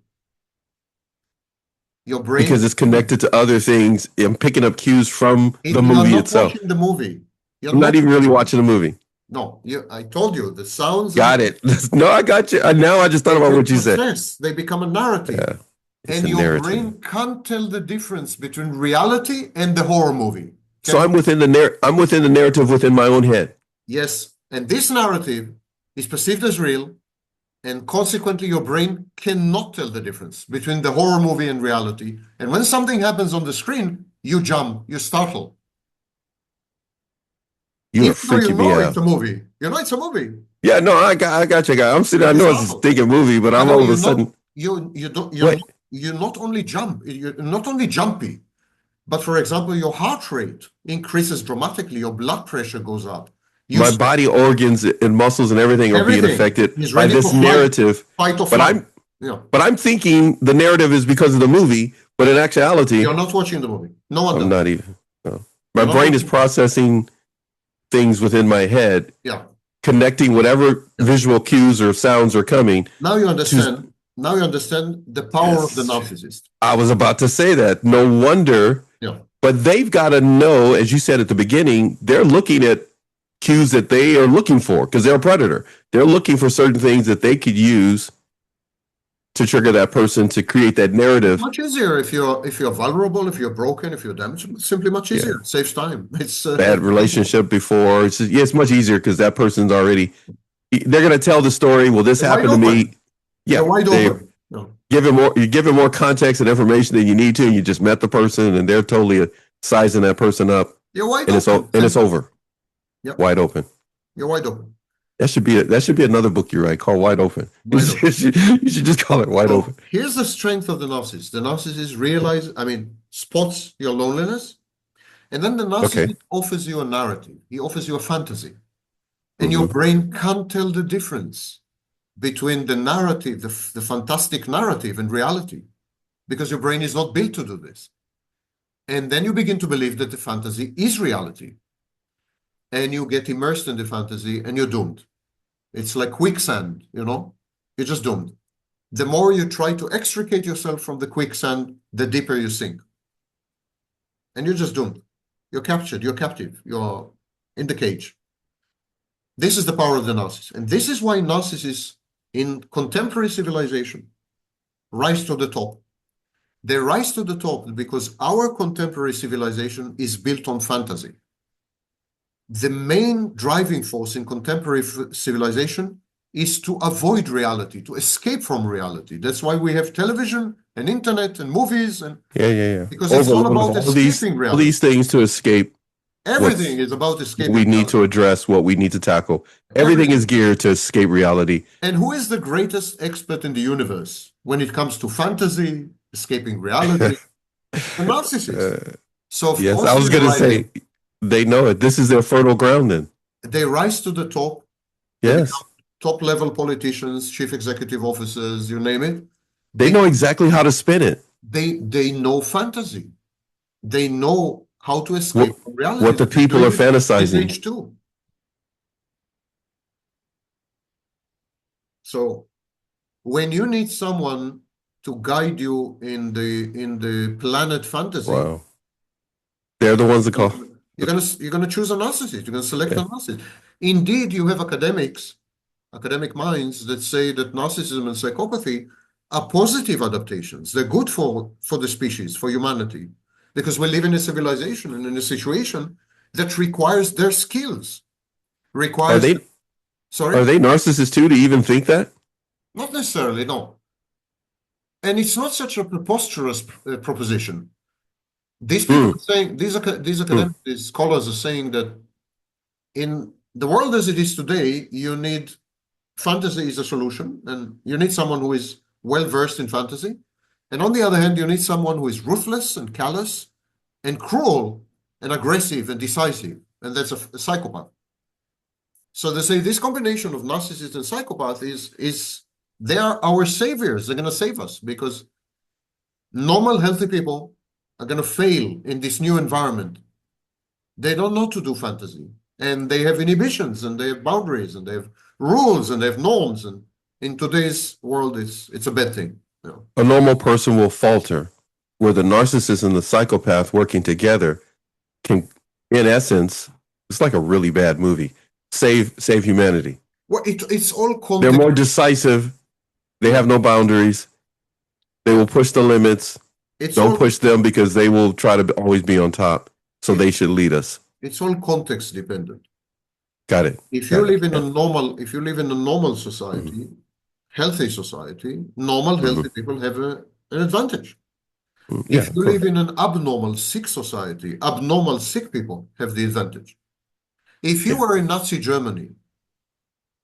Your brain, because it's connected to other things. I'm picking up cues from the movie you're not itself. watching the movie. I'm not even really watching the movie. No, I told you the sounds. Got it. No, I got you. Now I just thought about what you said. They become a narrative. Yeah, it's And a your narrative. brain can't tell the difference between reality and the horror movie. So I'm within the narrative within my own head. Yes, and this narrative is perceived as real, and consequently your brain cannot tell the difference between the horror movie and reality. And when something happens on the screen, you jump, you startle. You're Even though freaking me it's out. a movie. You know it's a movie. Yeah, no, I got you, guy. I'm sitting. I know it's a stinking movie, but I'm all of a sudden. You're not only jumpy, but for example, your heart rate increases dramatically. Your blood pressure goes up. My body organs and muscles and everything are being affected by this narrative. Fight or flight. But I'm thinking the narrative is because of the movie, but in actuality, you're not watching the movie. No one does. I'm not even. No. My brain is processing things within my head, Yeah. connecting whatever visual cues or sounds are coming. Now you understand Now you understand the power of the Yes. narcissist. I was about to say that. No wonder. Yeah. But they've got to know, as you said at the beginning, they're looking at cues that they are looking for because they're a predator. They're looking for certain things that they could use to trigger that person to create that narrative. Much easier if you're vulnerable, if you're broken, if you're damaged. It's simply much easier. It saves time. It's Bad relationship before. It's just, yeah, it's much easier because that person's already. They're going to tell the story. Well, this They're happened to wide me. open. Yeah, They're wide open. No. you give it more context and information than you need to, and you just met the person, and they're totally sizing that person up, You're wide and open. it's over. Yep. Wide open. You're wide open. That should be another book you write called Wide Open. Wide open. You should just call it Wide So Open. here's the strength of the narcissist. The narcissist spots your loneliness, and then the narcissist offers you a narrative. He offers you a fantasy, and your brain can't tell the difference between the narrative, the fantastic narrative, and reality, because your brain is not built to do this. And then you begin to believe that the fantasy is reality, and you get immersed in the fantasy, and you're doomed. It's like quicksand, you're just doomed. The more you try to extricate yourself from the quicksand, the deeper you sink. And you're just doomed. You're captured, you're captive, you're in the cage. This is the power of the narcissist. And this is why narcissists in contemporary civilization rise to the top. They rise to the top because our contemporary civilization is built on fantasy. The main driving force in contemporary civilization is to avoid reality, to escape from reality. That's why we have television and internet and movies. And because it's all about escaping reality. All these things to escape. Everything is about escaping we need reality. to address, what we need to tackle. Everything is geared to escape reality. And who is the greatest expert in the universe when it comes to fantasy, escaping reality? The narcissist. So yes, I was going to say, they know it. This is their fertile ground then. They rise to the top. Yes. Top-level politicians, chief executive officers, you name it. They know exactly how to spin it. They know fantasy. They know how to escape from reality. What the people are fantasizing. Age two. So when you need someone to guide you in the planet fantasy, wow, they're the ones that call. You're gonna choose a narcissist. You're gonna select a narcissist. Indeed, you have academic minds that say that narcissism and psychopathy are positive adaptations. They're good for the species, for humanity, because we live in a civilization and in a situation that requires their skills. Are they narcissists too, to even think that? Not necessarily, no. And it's not such a preposterous proposition. These people are saying, these academic scholars are saying that in the world as it is today, you need fantasy is a solution, and you need someone who is well-versed in fantasy. And on the other hand, you need someone who is ruthless and callous and cruel and aggressive and decisive, and that's a psychopath. So they say this combination of narcissist and psychopath is they are our saviors. They're going to save us, because normal, healthy people are going to fail in this new environment. They don't know to do fantasy, and they have inhibitions, and they have boundaries, and they have rules, and they have norms, and in today's world, it's a bad thing. A normal person will falter, where the narcissist and the psychopath working together can, in essence, it's like a really bad movie, save humanity. Well, it's all context. They're more decisive. They have no boundaries. They will push the limits. Don't push them, because they will try to always be on top. So they should lead us. It's all context dependent. Got it. If you live in a normal society, healthy society, normal, healthy people have an advantage. If you live in an abnormal, sick society, abnormal, sick people have the advantage. If you were in Nazi Germany,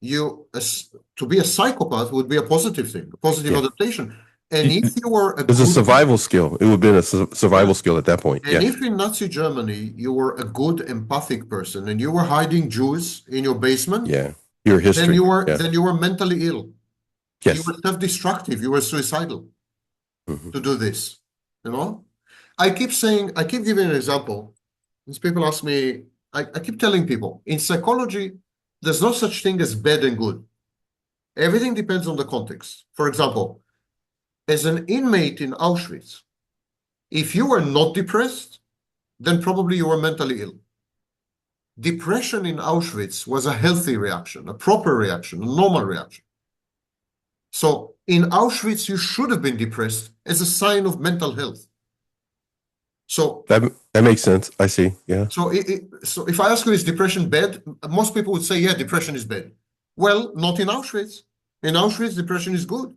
to be a psychopath would be a positive thing, a positive adaptation. And if you were it's a survival skill. It would have been a survival skill at that point. And if in Nazi Germany you were a good empathic person and you were hiding Jews in your basement, your history, then you were mentally ill. Yes. You were self-destructive. You were suicidal to do this. I keep giving an example. As people ask me, I keep telling people, in psychology, there's no such thing as bad and good. Everything depends on the context. For example, as an inmate in Auschwitz, if you were not depressed, then probably you were mentally ill. Depression in Auschwitz was a healthy reaction, a proper reaction, a normal reaction. So in Auschwitz, you should have been depressed as a sign of mental health. So that makes sense. I see. Yeah. So if I ask you, is depression bad? Most people would say, yeah, depression is bad. Well, not in Auschwitz. In Auschwitz, depression is good.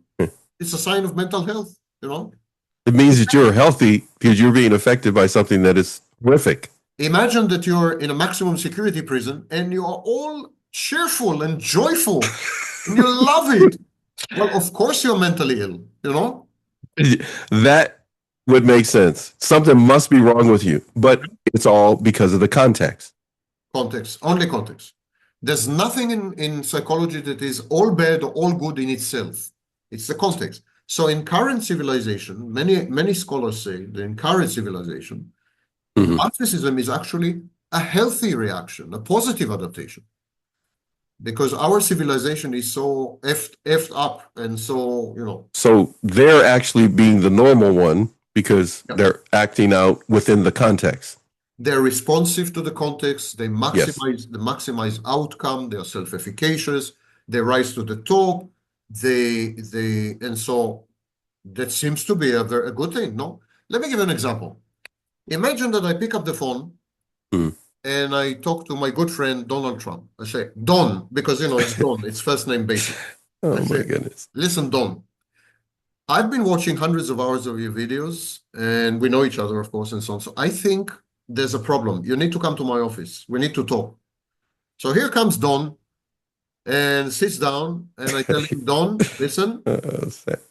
It's a sign of mental health, you know? It means that you're healthy because you're being affected by something that is horrific. Imagine that you're in a maximum security prison and you are all cheerful and joyful and you love it. Well, of course you're mentally ill, you know? That would make sense. Something must be wrong with you, but it's all because of the context. Context, only context. There's nothing in psychology that is all bad or all good in itself. It's the context. So in current civilization, many scholars say that in current civilization, narcissism is actually a healthy reaction, a positive adaptation. Because our civilization is so effed up and so, you know. So they're actually being the normal one because they're acting out within the context. They're responsive to the context. They maximize outcome. They are self-efficacious. They rise to the top. And so that seems to be a good thing, no? Let me give you an example. Imagine that I pick up the phone and I talk to my good friend, Donald Trump. I say, Don, because, you know, it's Don. It's first name basis. Oh, my goodness. Listen, Don, I've been watching hundreds of hours of your videos, and we know each other, of course, and so on. So I think there's a problem. You need to come to my office. We need to talk. So here comes Don and sits down, and I tell him, Don, listen,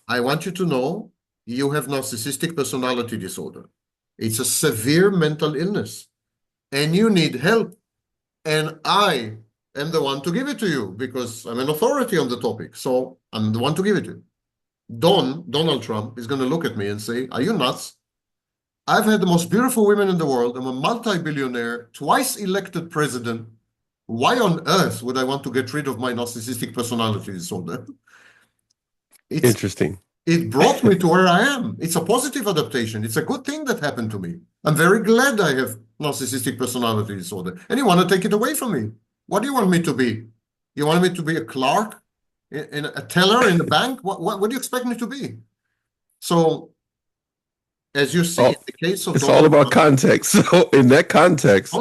I want you to know you have narcissistic personality disorder. It's a severe mental illness, and you need help. And I am the one to give it to you because I'm an authority on the topic. So I'm the one to give it to you. Donald Trump, is going to look at me and say, are you nuts? I've had the most beautiful women in the world. I'm a multi-billionaire, twice elected president. Why on earth would I want to get rid of my narcissistic personality disorder? It's interesting. It brought me to where I am. It's a positive adaptation. It's a good thing that happened to me. I'm very glad I have narcissistic personality disorder. And you want to take it away from me. What do you want me to be? You want me to be a clerk? In a teller in the bank? What do you expect me to be? So, as you see, in the case of it's all about context. So, in that context,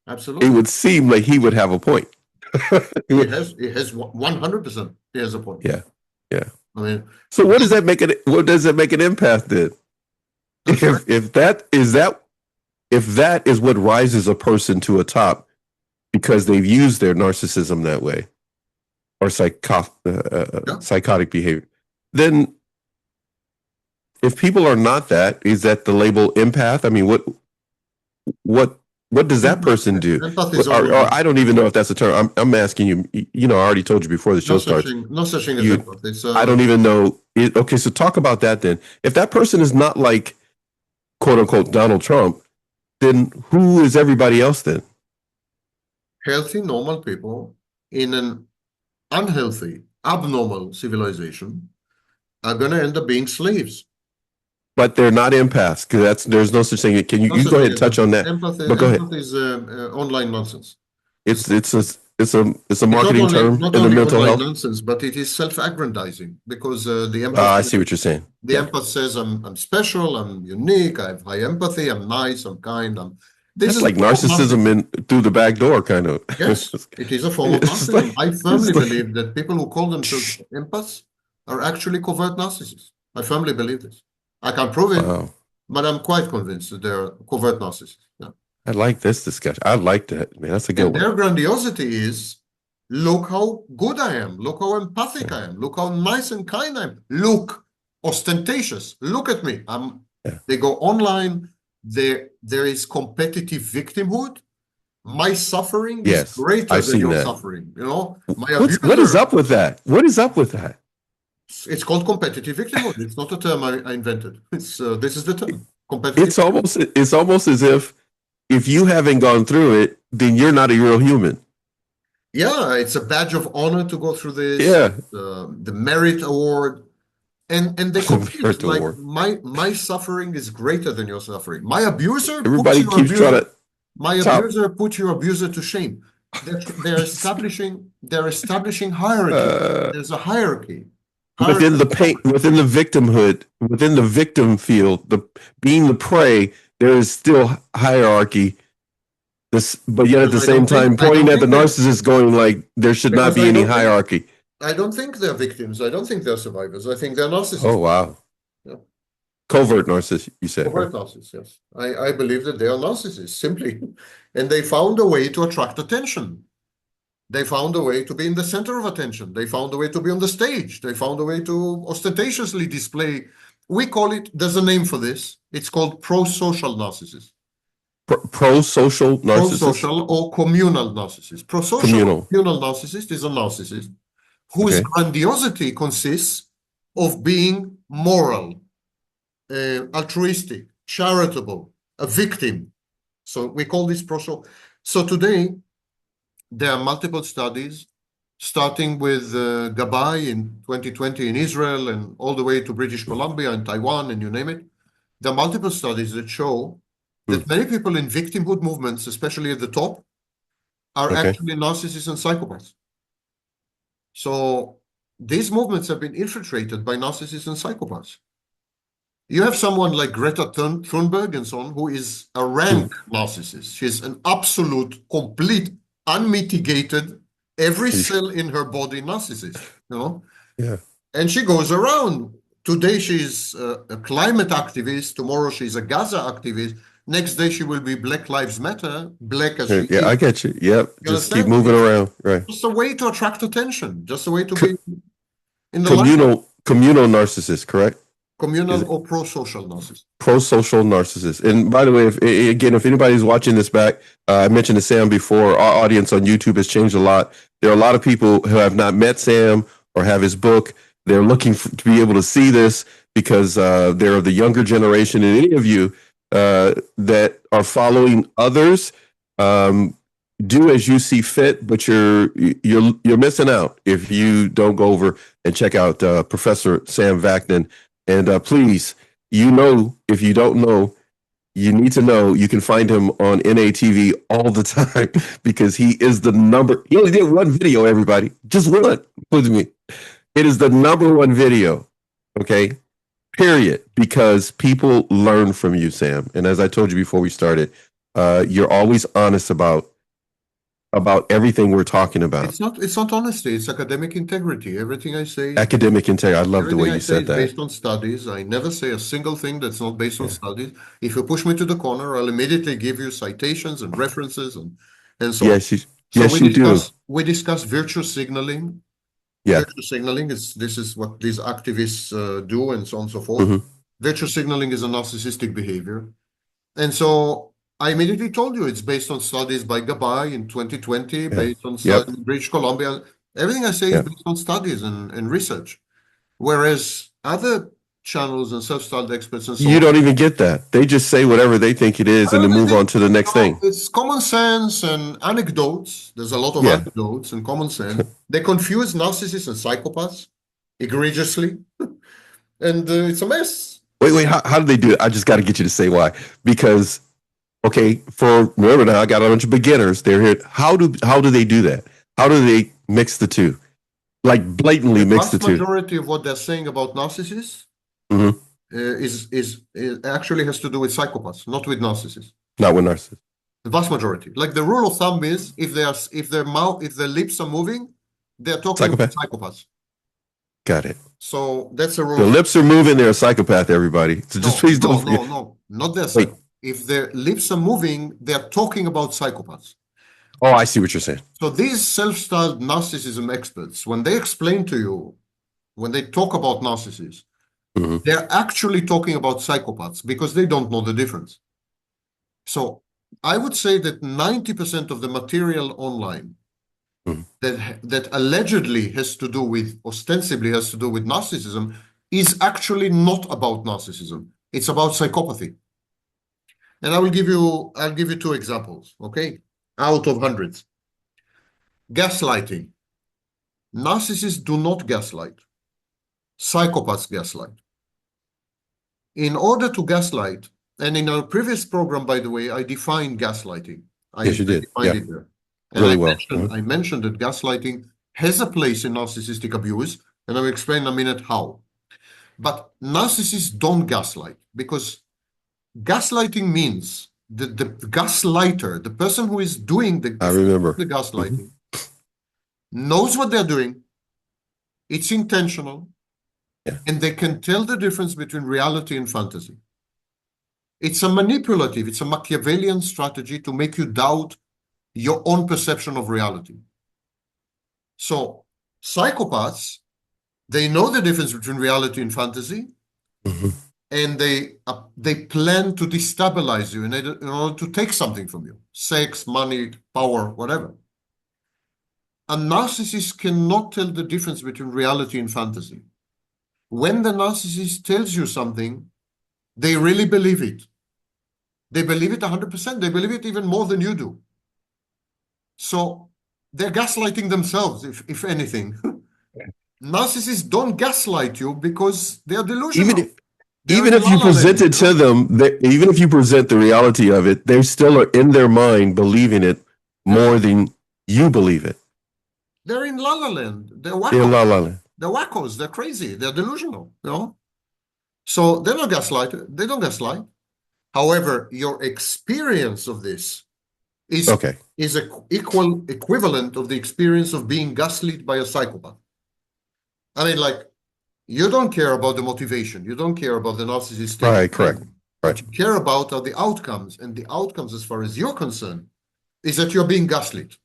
absolutely, it would seem like he would have a point. It has 100%. He has a point. Yeah. I mean, so what does that make it? What does it make an empath then? If that is what rises a person to a top because they've used their narcissism that way, or psychotic behavior, then if people are not that, is that the label empath? I mean, what does that person do? Or I don't even know if that's a term. I'm asking you. You know, I already told you before the show starts. No such thing as empath. I don't even know. Okay, so talk about that then. If that person is not like, quote unquote, Donald Trump, then who is everybody else then? Healthy, normal people in an unhealthy, abnormal civilization are going to end up being slaves. But they're not empaths because there's no such thing. Can you go ahead and touch on that? Empathy is online nonsense. It's a marketing term in the mental health. Nonsense, but it is self-aggrandizing because the empath. I see what you're saying. The empath says, "I'm special. I'm unique. I have high empathy. I'm nice. I'm kind. This is like narcissism through the back door, kind of. Yes, it is a form of narcissism. I firmly believe that people who call themselves empaths are actually covert narcissists. I firmly believe this. I can't prove it, but I'm quite convinced that they're covert narcissists. Yeah. I like this discussion. I like that, man. That's a good one. Their grandiosity is, look how good I am. Look how empathic I am. Look how nice and kind I am. Look, ostentatious. Look at me. They go online. There is competitive victimhood. My suffering is greater than your suffering. You know, what is up with that? What is up with that? It's called competitive victimhood. It's not a term I invented. This is the term. Competitive. It's almost as if you haven't gone through it, then you're not a real human. Yeah, it's a badge of honor to go through this. Yeah, the merit award. And they Prepare compete to like war. my suffering is greater than your suffering. My abuser puts Everybody your keeps trying abuser to my top abuser puts your abuser to shame. They're establishing hierarchy. uh, There's a hierarchy. within Hierarchy the of pain, power. within the victimhood, within the victim field, the being the prey. There is still hierarchy. This, but yet at Because the same time, I pointing don't at the think they're narcissist, going like there should not because be any hierarchy. I don't think they're victims. I don't think they're survivors. I think they're Oh narcissists. wow, Yeah. covert narcissist. You said right? Overt narcissists, yes. I believe that they are narcissists, simply. And they found a way to attract attention. They found a way to be in the center of attention. They found a way to be on the stage. They found a way to ostentatiously display. We call it, there's a name for this. It's called pro-social narcissist. Pro-social narcissist, Pro-social or communal narcissist. Pro-social or communal. communal narcissist is a narcissist whose Okay, grandiosity consists of being moral, altruistic, charitable, a victim. So we call this pro-social. So today, there are multiple studies, starting with Gabay in 2020 in Israel and all the way to British Columbia and Taiwan and you name it. There are multiple studies that show that many people in victimhood movements, especially at the top, are okay. actually narcissists and psychopaths. So these movements have been infiltrated by narcissists and psychopaths. You have someone like Greta Thunberg and so on, who is a rank narcissist. She's an absolute, complete, unmitigated, every cell in her body narcissist, you know? Yeah. And she goes around. Today she's a climate activist. Tomorrow she's a Gaza activist. Next day she will be Black Lives Matter, black as she Yeah, I is. get you. Yep. You Just keep understand? moving It's around. Right. just a way to attract attention, just a way to Co- be in the limelight. communal narcissist, correct? Communal Is it or pro-social narcissist. pro-social narcissist? And by the way, if anybody's watching this back, I mentioned to Sam before, our audience on YouTube has changed a lot. There are a lot of people who have not met Sam or have his book. They're looking to be able to see this because they're of the younger generation. And any of you that are following others, do as you see fit, but you're missing out if you don't go over and check out Professor Sam Vaknin. And please, if you don't know, you need to know. You can find him on NATV all the time because he is the number. He only did one video, everybody, just one with me. It is the number one video. Okay, period. Because people learn from you, Sam. And as I told you before we started, you're always honest about everything we're talking about. It's not honesty, it's academic integrity. Everything I say Academic integrity. I love the way you said is that. based on studies. I never say a single thing that's not based on studies. If you push me to the corner, I'll immediately give you citations and references and so on. Yes, you do. We discuss virtue signaling. Yeah. Virtue signaling is what these activists do and so on and so forth. Virtue signaling is a narcissistic behavior. And so I immediately told you it's based on studies by Gabay in 2020, based on studies in British Columbia. Everything I say is based on studies and research. Whereas other channels and self-styled experts and so on. You don't even get that. They just say whatever they think it is and then move on to the next thing. It's common sense and anecdotes. There's a lot of anecdotes and common sense. They confuse narcissists and psychopaths egregiously. And it's a mess. Wait, how do they do it? I just got to get you to say why. Because, okay, remember now, I got a bunch of beginners. They're here. How do they do that? How do they mix the two? Like blatantly mix the two. The vast majority of what they're saying about narcissists is actually has to do with psychopaths, not with narcissists. Not with narcissists. The vast majority. Like the rule of thumb is if their lips are moving, they're talking about psychopaths. Got it. So that's a rule. The lips are moving, they're a psychopath, everybody. So just please don't forget. No, not their psychopath. If their lips are moving, they're talking about psychopaths. Oh, I see what you're saying. So these self-styled narcissism experts, when they explain to you, when they talk about narcissists, they're actually talking about psychopaths because they don't know the difference. So I would say that 90% of the material online that allegedly ostensibly has to do with narcissism is actually not about narcissism. It's about psychopathy. And I'll give you two examples, okay? Out of hundreds. Gaslighting. Narcissists do not gaslight. Psychopaths gaslight. In order to gaslight, and in our previous program, by the way, I defined gaslighting. Yes, you I did. defined Yeah, it there. And really well. I mentioned that gaslighting has a place in narcissistic abuse, and I'll explain in a minute how. But narcissists don't gaslight, because gaslighting means that the gaslighter, the person who is doing the I remember. gaslighting, knows what they're doing, it's intentional, Yeah. and they can tell the difference between reality and fantasy. It's a manipulative, it's a Machiavellian strategy to make you doubt your own perception of reality. So psychopaths, they know the difference between reality and fantasy, and they plan to destabilize you in order to take something from you: sex, money, power, whatever. A narcissist cannot tell the difference between reality and fantasy. When the narcissist tells you something, they really believe it. They believe it 100%. They believe it even more than you do. So they're gaslighting themselves, if anything. Narcissists don't gaslight you because they are delusional. Even if you present it to them, even if you present the reality of it, they still are in their mind believing it more than you believe it. They're in La La Land. They're wackos. In La La Land. They're wackos. They're crazy. They're delusional. You know? So they're not gaslight. They don't gaslight. However, your experience of this is equivalent of the experience of being gaslit by a psychopath. I mean, like, you don't care about the motivation. You don't care about the narcissist. Right, correct. What you care about are the outcomes. And the outcomes, as far as you're concerned, is that you're being gaslit.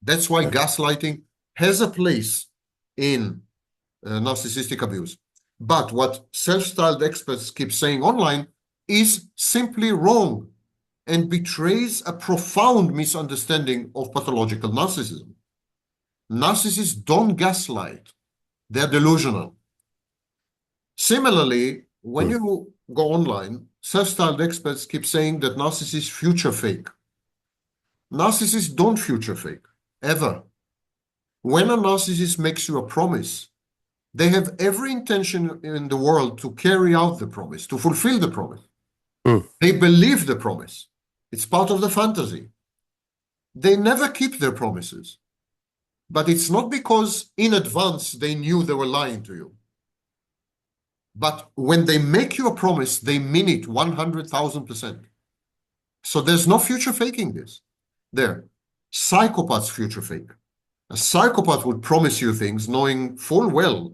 That's why gaslighting has a place in narcissistic abuse. But what self-styled experts keep saying online is simply wrong and betrays a profound misunderstanding of pathological narcissism. Narcissists don't gaslight. They're delusional. Similarly, when you go online, self-styled experts keep saying that narcissists future fake. Narcissists don't future fake, ever. When a narcissist makes you a promise, they have every intention in the world to carry out the promise, to fulfill the promise. They believe the promise. It's part of the fantasy. They never keep their promises. But it's not because in advance they knew they were lying to you. But when they make you a promise, they mean it 100,000%. So there's no future faking this. There. Psychopaths future fake. A psychopath would promise you things knowing full well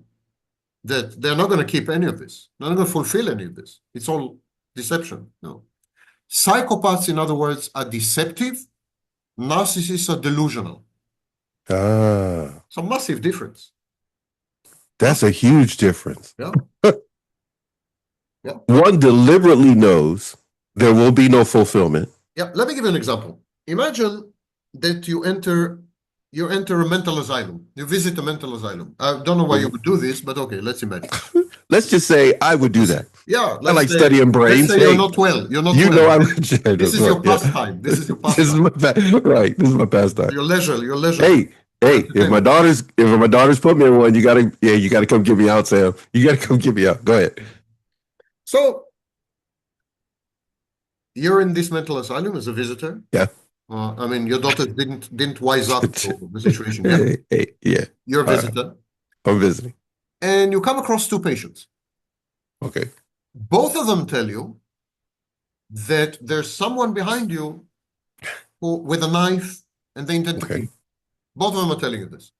that they're not going to keep any of this. They're not going to fulfill any of this. It's all deception. No. Psychopaths, in other words, are deceptive. Narcissists are delusional. It's a massive difference. That's a huge difference. Yeah. Yeah. One deliberately knows there will be no fulfillment. Yeah. Let me give you an example. Imagine that you enter a mental asylum. You visit a mental asylum. I don't know why you would do this, but okay, let's imagine. Let's just say I would do that. Yeah. I like studying brains. Let's say you're not well. You're not you well. know I'm This is your pastime. This is your pastime. This is my pastime. Your leisure. Hey, if my daughters put me in one, you gotta come get me out, Sam. You gotta come get me out. Go ahead. So you're in this mental asylum as a visitor. Yeah. I mean, your daughter didn't wise up to the situation. Yeah. You're a visitor. I'm visiting. And you come across two patients. Okay. Both of them tell you that there's someone behind you with a knife and they intend to kill you. Both of them are telling you this.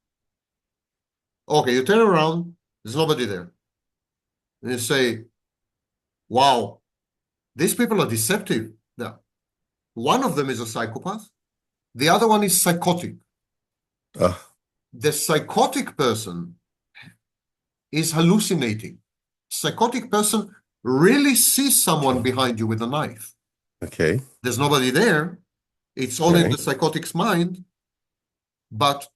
Okay, you turn around, there's nobody there. And you say, wow, these people are deceptive. Yeah. One of them is a psychopath. The other one is psychotic. The psychotic person is hallucinating. Psychotic person really sees someone behind you with a knife. Okay. There's nobody there. It's all in the psychotic's mind, but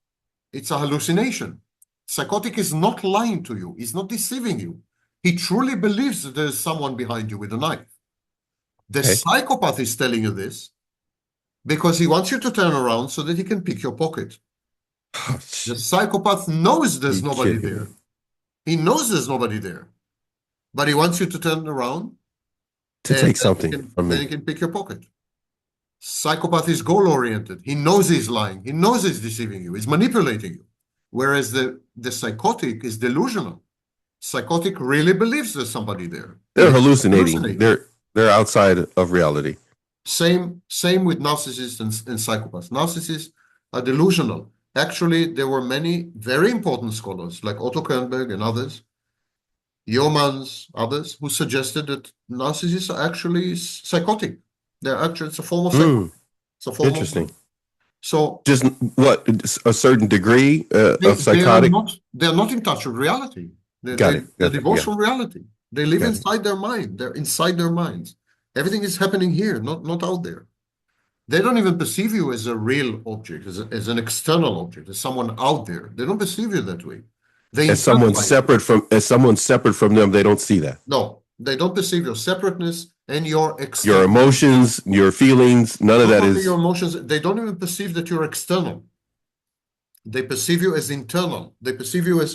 it's a hallucination. Psychotic is not lying to you. He's not deceiving you. He truly believes that there's someone behind you with a knife. The psychopath is telling you this because he wants you to turn around so that he can pick your pocket. The psychopath knows there's nobody there. He knows there's nobody there, but he wants you to turn around To and take something from then he me. can pick your pocket. Psychopath is goal-oriented. He knows he's lying. He knows he's deceiving you. He's manipulating you. Whereas the psychotic is delusional. Psychotic really believes there's somebody there. They're He's hallucinating. They're outside of reality. Same with narcissists and psychopaths. Narcissists are delusional. Actually, there were many very important scholars like Otto Kernberg and others, Yeomans, others, who suggested that narcissists are actually psychotic. It's a form of psychosis. It's a form Interesting. So just what a certain degree of psychotic. They're not in touch with reality. They're divorced from reality. They live inside their mind. They're inside their minds. Everything is happening here, not out there. They don't even perceive you as a real object, as an external object, as someone out there. They don't perceive you that way. As someone separate from them, they don't see that. No, they don't perceive your separateness and your emotions, your feelings. None of that is your emotions. They don't even perceive that you're external. They perceive you as internal. They perceive you as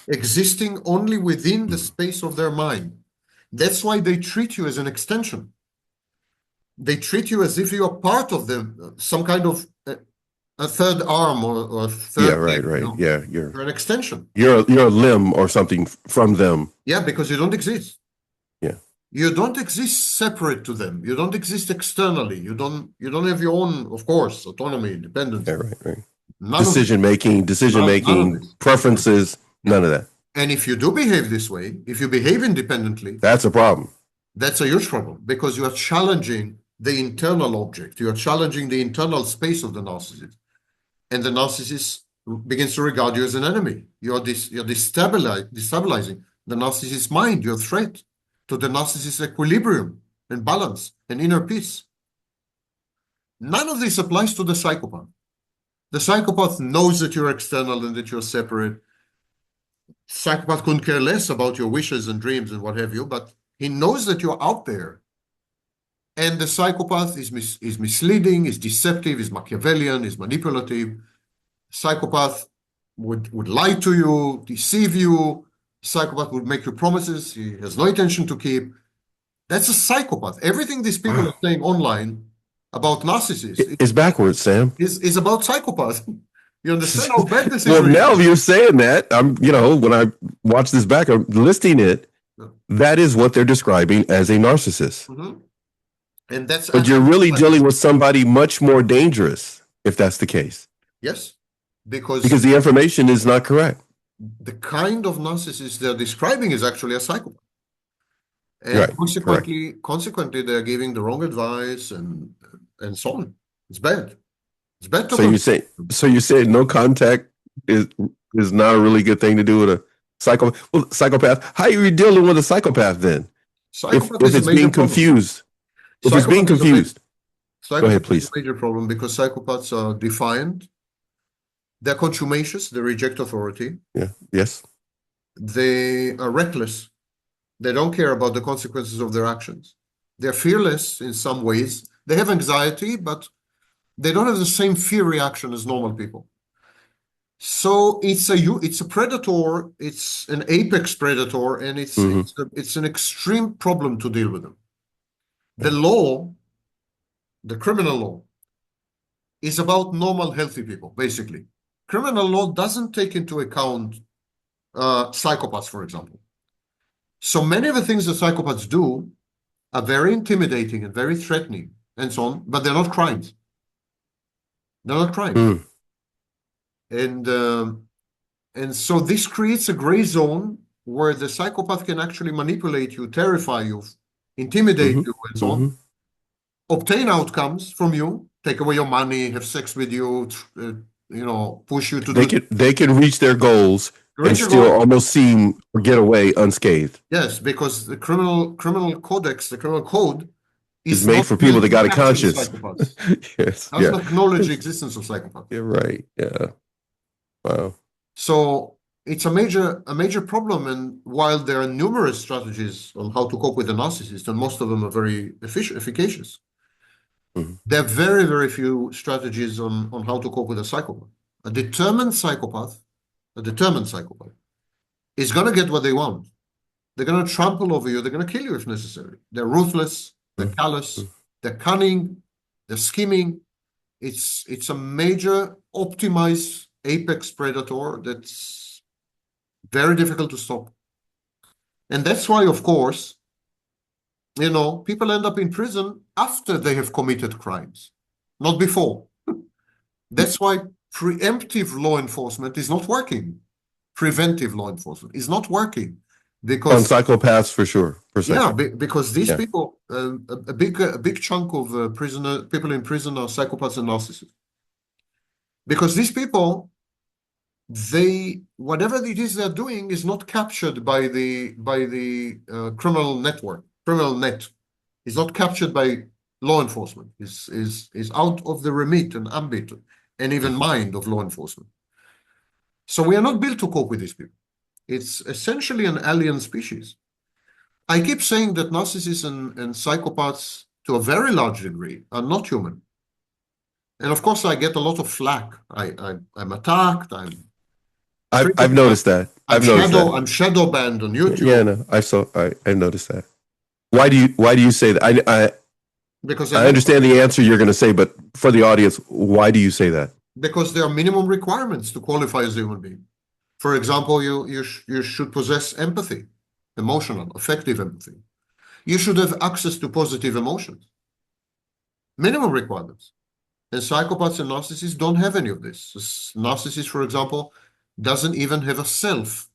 existing only within the space of their mind. That's why they treat you as an extension. They treat you as if you are part of them, some kind of a third arm or a third leg, right. You know? You're an extension. You're a limb or something from them. Yeah, because you don't exist. Yeah. You don't exist separate to them. You don't exist externally. You don't have your own, of course, autonomy, independence. Yeah, right. Decision making, preferences, none of that. And if you do behave this way, if you behave independently, that's a problem. That's a huge problem because you are challenging the internal object. You are challenging the internal space of the narcissist. And the narcissist begins to regard you as an enemy. You're destabilizing the narcissist's mind. You're a threat to the narcissist's equilibrium and balance and inner peace. None of this applies to the psychopath. The psychopath knows that you're external and that you're separate. Psychopath couldn't care less about your wishes and dreams and what have you, but he knows that you're out there. And the psychopath is misleading, is deceptive, is Machiavellian, is manipulative. Psychopath would lie to you, deceive you. Psychopath would make you promises he has no intention to keep. That's a psychopath. Everything these people are saying online about narcissists is backwards, Sam. Is about psychopaths. You understand how bad this is? Well, now you're saying that, when I watch this back, I'm listing it. That is what they're describing as a narcissist. Mm-hmm. But you're really dealing with somebody much more dangerous if that's the case. Yes, because the information is not correct. The kind of narcissist they're describing is actually a psychopath. And right, consequently, they're giving the wrong advice and so on. It's bad. It's bad to So you say no contact is not a really good thing to do with a psychopath. How are you dealing with a psychopath then? If it's being confused. If it's being confused. Go ahead, please. It's a major problem because psychopaths are defiant. They're contumacious. They reject authority. Yeah. Yes. They are reckless. They don't care about the consequences of their actions. They're fearless in some ways. They have anxiety, but they don't have the same fear reaction as normal people. So it's a predator. It's an apex predator, and it's an extreme problem to deal with them. The law, the criminal law, is about normal, healthy people, basically. Criminal law doesn't take into account psychopaths, for example. So many of the things that psychopaths do are very intimidating and very threatening and so on, but they're not crimes. They're not crimes. And so this creates a gray zone where the psychopath can actually manipulate you, terrify you, intimidate you, and so on, obtain outcomes from you, take away your money, have sex with you, push you to they can reach their goals and still almost seem or get away unscathed. Yes, because the criminal codex, the criminal code is made for people that got a conscience. Yes. Does not acknowledge the existence of psychopaths. You're right. Yeah. Wow. So it's a major problem, and while there are numerous strategies on how to cope with a narcissist, and most of them are very efficacious, there are very, very few strategies on how to cope with a psychopath. A determined psychopath is going to get what they want. They're going to trample over you. They're going to kill you if necessary. They're ruthless. They're callous. They're cunning. They're scheming. It's a major optimized apex predator that's very difficult to stop. And that's why, of course, people end up in prison after they have committed crimes, not before. That's why preemptive law enforcement is not working. Preventive law enforcement is not working On because psychopaths for sure. because these people, a big chunk of people in prison are psychopaths and narcissists. Because these people, whatever it is they're doing is not captured by the criminal net. Is not captured by law enforcement. Is out of the remit and ambit and even mind of law enforcement. So we are not built to cope with these people. It's essentially an alien species. I keep saying that narcissists and psychopaths, to a very large degree, are not human. And of course, I get a lot of flack. I'm attacked. I've noticed that. I'm shadow banned on YouTube. Yeah, no, I've noticed that. Why do you say that? Because I understand the answer you're going to say, but for the audience, why do you say that? Because there are minimum requirements to qualify as a human being. For example, you should possess empathy, emotional, affective empathy. You should have access to positive emotions. Minimum requirements. And psychopaths and narcissists don't have any of this. Narcissists, for example, doesn't even have a self.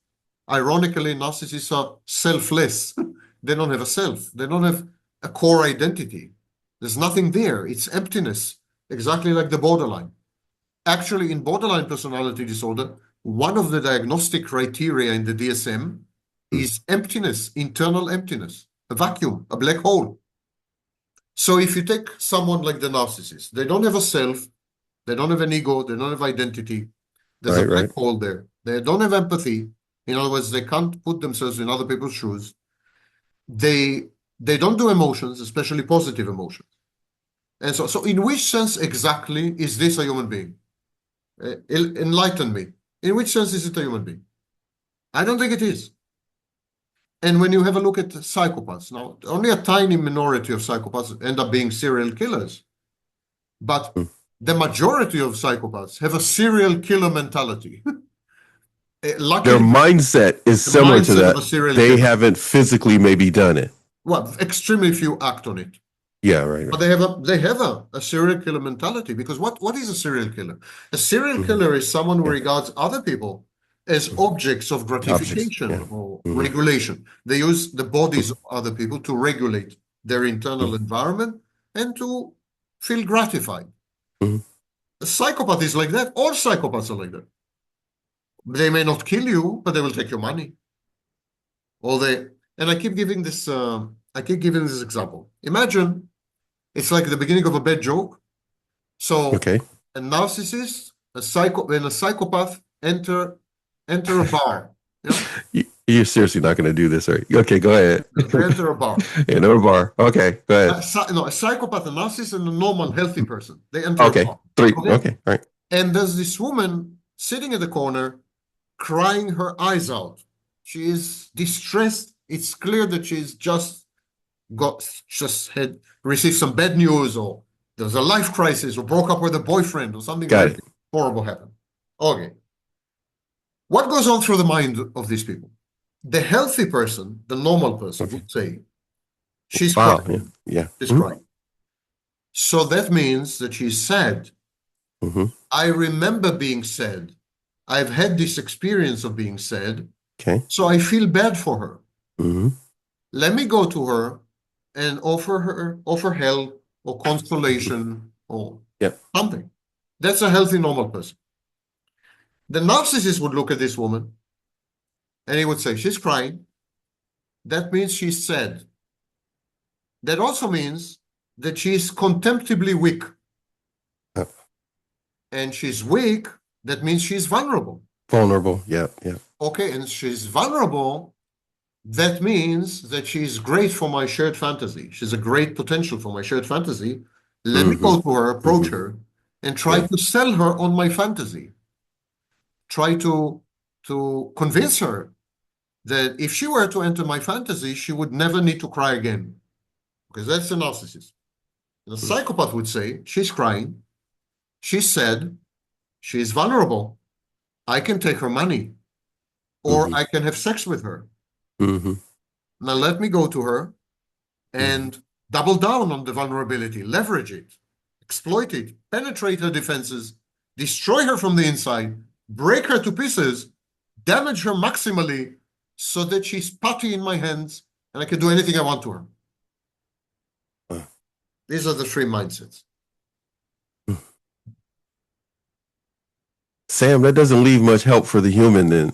Ironically, narcissists are selfless. They don't have a self. They don't have a core identity. There's nothing there. It's emptiness, exactly like the borderline. Actually, in borderline personality disorder, one of the diagnostic criteria in the DSM is emptiness, internal emptiness, a vacuum, a black hole. So if you take someone like the narcissist, they don't have a self, they don't have an ego, they don't have identity. There's a black hole there. They don't have empathy. In other words, they can't put themselves in other people's shoes. They don't do emotions, especially positive emotions. And so in which sense exactly is this a human being? Enlighten me. In which sense is it a human being? I don't think it is. And when you have a look at psychopaths, now only a tiny minority of psychopaths end up being serial killers. But the majority of psychopaths have a serial killer mentality. Luckily, their mindset is similar to that. They haven't physically maybe done it. Well, extremely few act on it. Yeah, right. But they have a serial killer mentality, because what is a serial killer? A serial killer is someone who regards other people as objects of gratification or regulation. They use the bodies of other people to regulate their internal environment and to feel gratified. A psychopath is like that. All psychopaths are like that. They may not kill you, but they will take your money. And I keep giving this example. Imagine it's like the beginning of a bad joke. So a narcissist, and a psychopath enter a bar. You're seriously not going to do this, are you? Okay, go ahead. They enter a bar. Enter a bar. Okay, go ahead. A psychopath, a narcissist, and a normal, healthy person. They enter a bar. Three. Okay, all right. And there's this woman sitting in the corner, crying her eyes out. She is distressed. It's clear that she's just received some bad news, or there's a life crisis, or broke up with a boyfriend, or something horrible happened. Okay. What goes on through the mind of these people? The healthy person, the normal person, would say, she's crying. Yeah. She's crying. So that means that she's sad. I remember being sad. I've had this experience of being sad. So I feel bad for her. Let me go to her and offer help or consolation or something. That's a healthy, normal person. The narcissist would look at this woman and he would say, she's crying. That means she's sad. That also means that she's contemptibly weak. And she's weak, that means she's vulnerable. Yeah. Okay, and she's vulnerable, that means that she's great for my shared fantasy. She's a great potential for my shared fantasy. Let me go to her, approach her, and try to sell her on my fantasy. Try to convince her that if she were to enter my fantasy, she would never need to cry again, because that's a narcissist. The psychopath would say, she's crying, she's sad, she's vulnerable, I can take her money, or I can have sex with her. Now let me go to her and double down on the vulnerability, leverage it, exploit it, penetrate her defenses, destroy her from the inside, break her to pieces, damage her maximally so that she's putty in my hands and I can do anything I want to her. These are the three mindsets. Sam, that doesn't leave much help for the human then.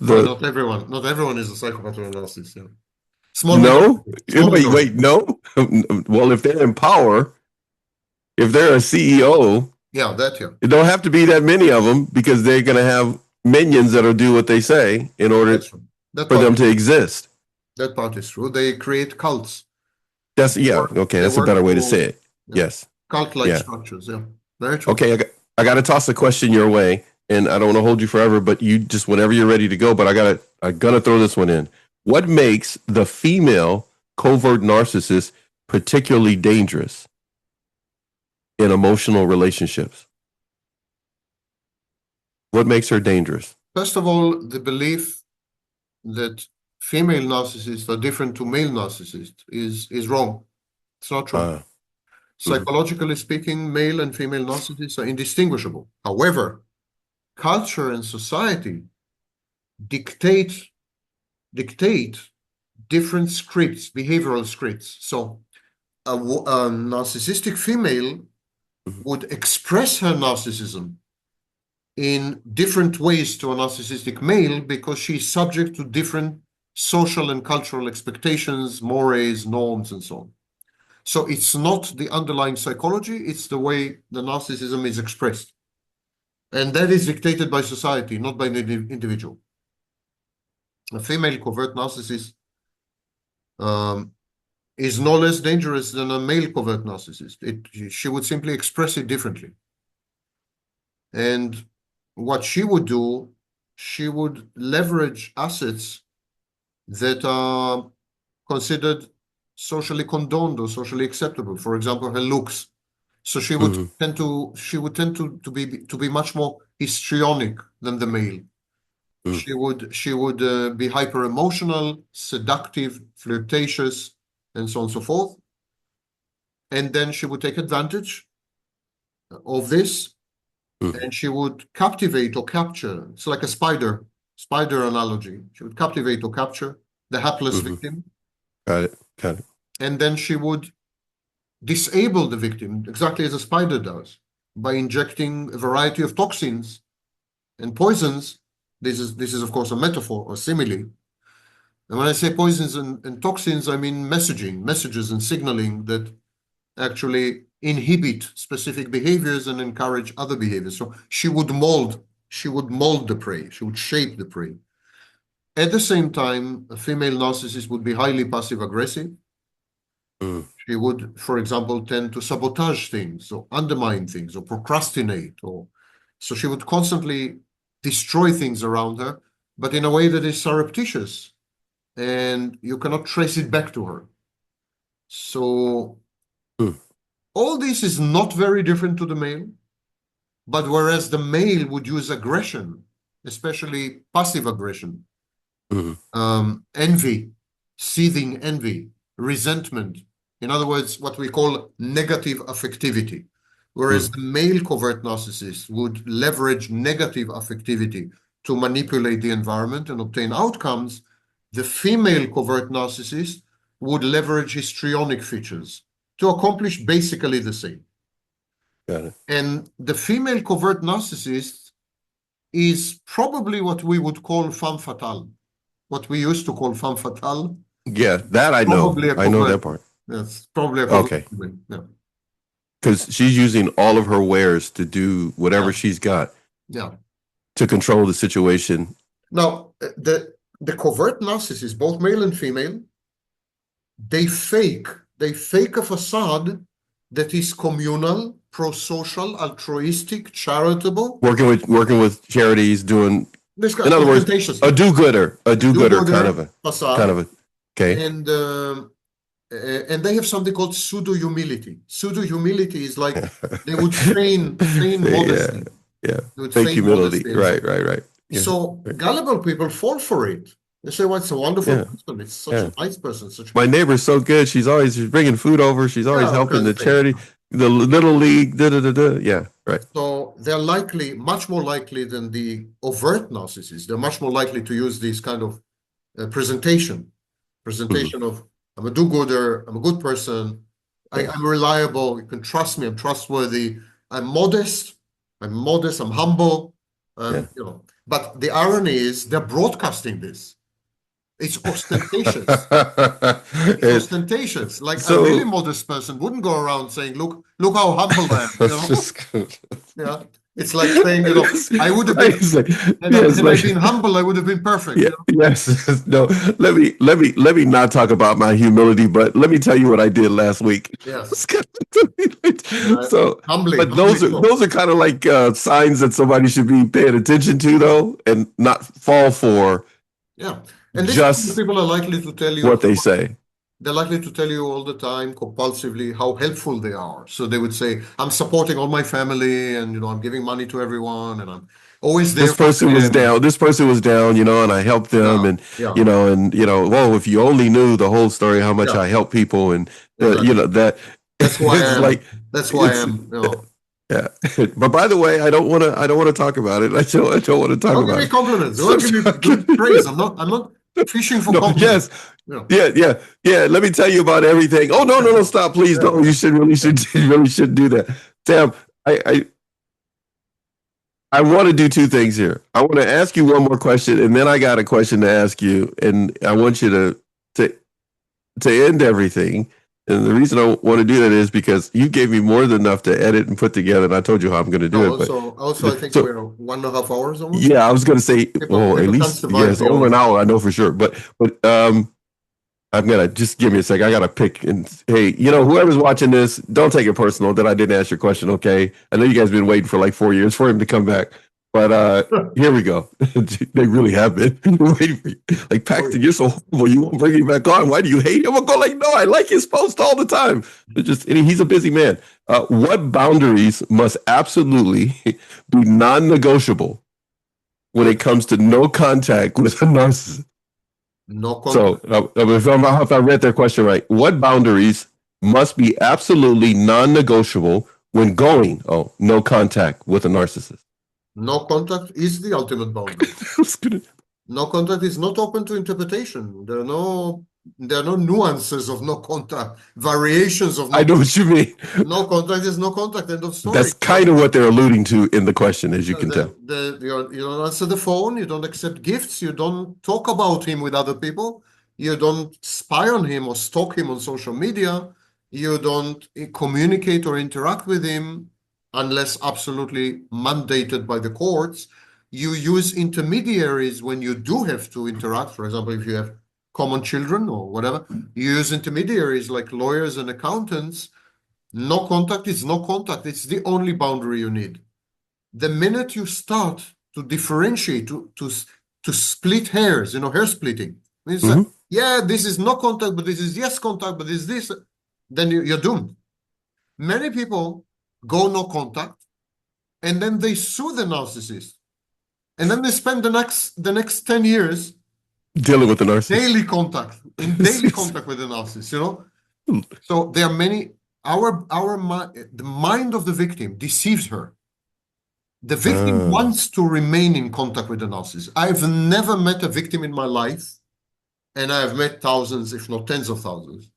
Not everyone is a psychopath or a narcissist. Yeah. Wait, no. Well, if they're in power, if they're a CEO, it don't have to be that many of them, because they're going to have minions that'll do what they say in order for them to exist. That part is true. They create cults. That's a better way to say it. Yes. Cult-like structures, yeah. Very true. Okay, I got to toss a question your way, and I don't want to hold you forever, but you just, whenever you're ready to go, but I'm going to throw this one in. What makes the female covert narcissist particularly dangerous in emotional relationships? What makes her dangerous? First of all, the belief that female narcissists are different to male narcissists is wrong. It's not true. Psychologically speaking, male and female narcissists are indistinguishable. However, culture and society dictate different scripts, behavioral scripts. So a narcissistic female would express her narcissism in different ways to a narcissistic male, because she's subject to different social and cultural expectations, mores, norms, and so on. So it's not the underlying psychology, it's the way the narcissism is expressed. And that is dictated by society, not by the individual. A female covert narcissist is no less dangerous than a male covert narcissist. She would simply express it differently. And what she would do, she would leverage assets that are considered socially condoned or socially acceptable. For example, her looks. So she would tend to be much more histrionic than the male. She would be hyper emotional, seductive, flirtatious, and so on and so forth. And then she would take advantage of this, and she would captivate or capture. It's like a spider analogy. She would captivate or capture the hapless victim. Got it. And then she would disable the victim, exactly as a spider does, by injecting a variety of toxins and poisons. This is of course a metaphor or simile. And when I say poisons and toxins, I mean messages and signaling that actually inhibit specific behaviors and encourage other behaviors. So she would mold the prey, she would shape the prey. At the same time, a female narcissist would be highly passive-aggressive. She would, for example, tend to sabotage things or undermine things or procrastinate, so she would constantly destroy things around her, but in a way that is surreptitious, and you cannot trace it back to her. So all this is not very different to the male, but whereas the male would use aggression, especially passive aggression, envy, seething envy, resentment, in other words, what we call negative affectivity. Whereas the male covert narcissist would leverage negative affectivity to manipulate the environment and obtain outcomes, the female covert narcissist would leverage histrionic features to accomplish basically the same. Got it. And the female covert narcissist is probably what we would call femme fatale, what we used to call femme fatale. Yeah, that I know. I know that part. That's probably okay. Because she's using all of her wares to do whatever she's got. Yeah. To control the situation. Now, the covert narcissists, both male and female, they fake a facade that is communal, pro-social, altruistic, charitable. Working with charities, doing This kind In of other words, ostentatious, a do-gooder kind facade, of a, okay. And they have something called pseudo-humility. Pseudo-humility is like they would feign modesty. Yeah. They would Fake feign humility. modesty. Right. Yeah. So gullible people fall for it. They say, well, it's a wonderful person. It's such a nice person. My neighbor's so good. She's bringing food over. She's always helping the charity, the little league. Yeah, right. So they're much more likely than the overt narcissists. They're much more likely to use this kind of presentation of I'm a do-gooder, I'm a good person, I'm reliable, you can trust me, I'm trustworthy, I'm modest, I'm humble, you know. But the irony is they're broadcasting this. It's ostentatious. It's ostentatious. Like a really modest person wouldn't go around saying, look how humble I am. You know? Yeah. It's like saying, you know, I would have been, had I been humble, I would have been perfect. Yeah, you know? Yes. No, let me not talk about my humility, but let me tell you what I did last week. Yes. So, but those are kind of like signs that somebody should be paying attention to, though, and not fall for. Yeah. And just people are likely to tell you what they say. They're likely to tell you all the time, compulsively, how helpful they are. So they would say, I'm supporting all my family, and, you know, I'm giving money to everyone, and I'm always there. This person was down, you know, and I helped them, and, you know, whoa, if you only knew the whole story, how much I help people, and, you know, that's why I'm, you know. Yeah, but by the way, I don't want to talk about it. I don't want to talk about it. Don't give me compliments. Don't give me praise. I'm not fishing for compliments. Yes. Yeah. Let me tell you about everything. Oh, no, stop, please. No, you really should do that. Sam, I want to do two things here. I want to ask you one more question, and then I got a question to ask you, and I want you to end everything. And the reason I want to do that is because you gave me more than enough to edit and put together, and I told you how I'm going to do it. Also, I think we're 1.5 hours almost. Yeah, I was going to say, well, at least over an hour. I know for sure. But I'm gonna just give me a sec. I gotta pick. And hey, you know, whoever's watching this, don't take it personal that I didn't ask your question. Okay, I know you guys have been waiting for like 4 years for him to come back. But here we go. They really have been waiting for you. Like, Paxton, you're so horrible. You won't bring me back on. Why do you hate him? I'm going like, no, I like his post all the time. He's a busy man. What boundaries must absolutely be non-negotiable when it comes to no contact with a narcissist? No contact. So, if I read their question right, what boundaries must be absolutely non-negotiable when going, no contact with a narcissist? No contact is the ultimate boundary. No contact is not open to interpretation. There are no nuances of no contact, variations of no contact. I know what you mean. No contact is no contact, end of story. That's kind of what they're alluding to in the question, as you can tell. You don't answer the phone, you don't accept gifts, you don't talk about him with other people, you don't spy on him or stalk him on social media, you don't communicate or interact with him unless absolutely mandated by the courts. You use intermediaries when you do have to interact. For example, if you have common children or whatever, you use intermediaries like lawyers and accountants. No contact is no contact. It's the only boundary you need. The minute you start to differentiate, to split hairs, hair splitting, yeah, this is no contact, but this is yes contact, but this is this, then you're doomed. Many people go no contact, and then they sue the narcissist, and then they spend the next 10 years dealing with the narcissist, daily contact with the narcissist. So there are many. The mind of the victim deceives her. The victim wants to remain in contact with the narcissist. I've never met a victim in my life, and I have met thousands, if not tens of thousands,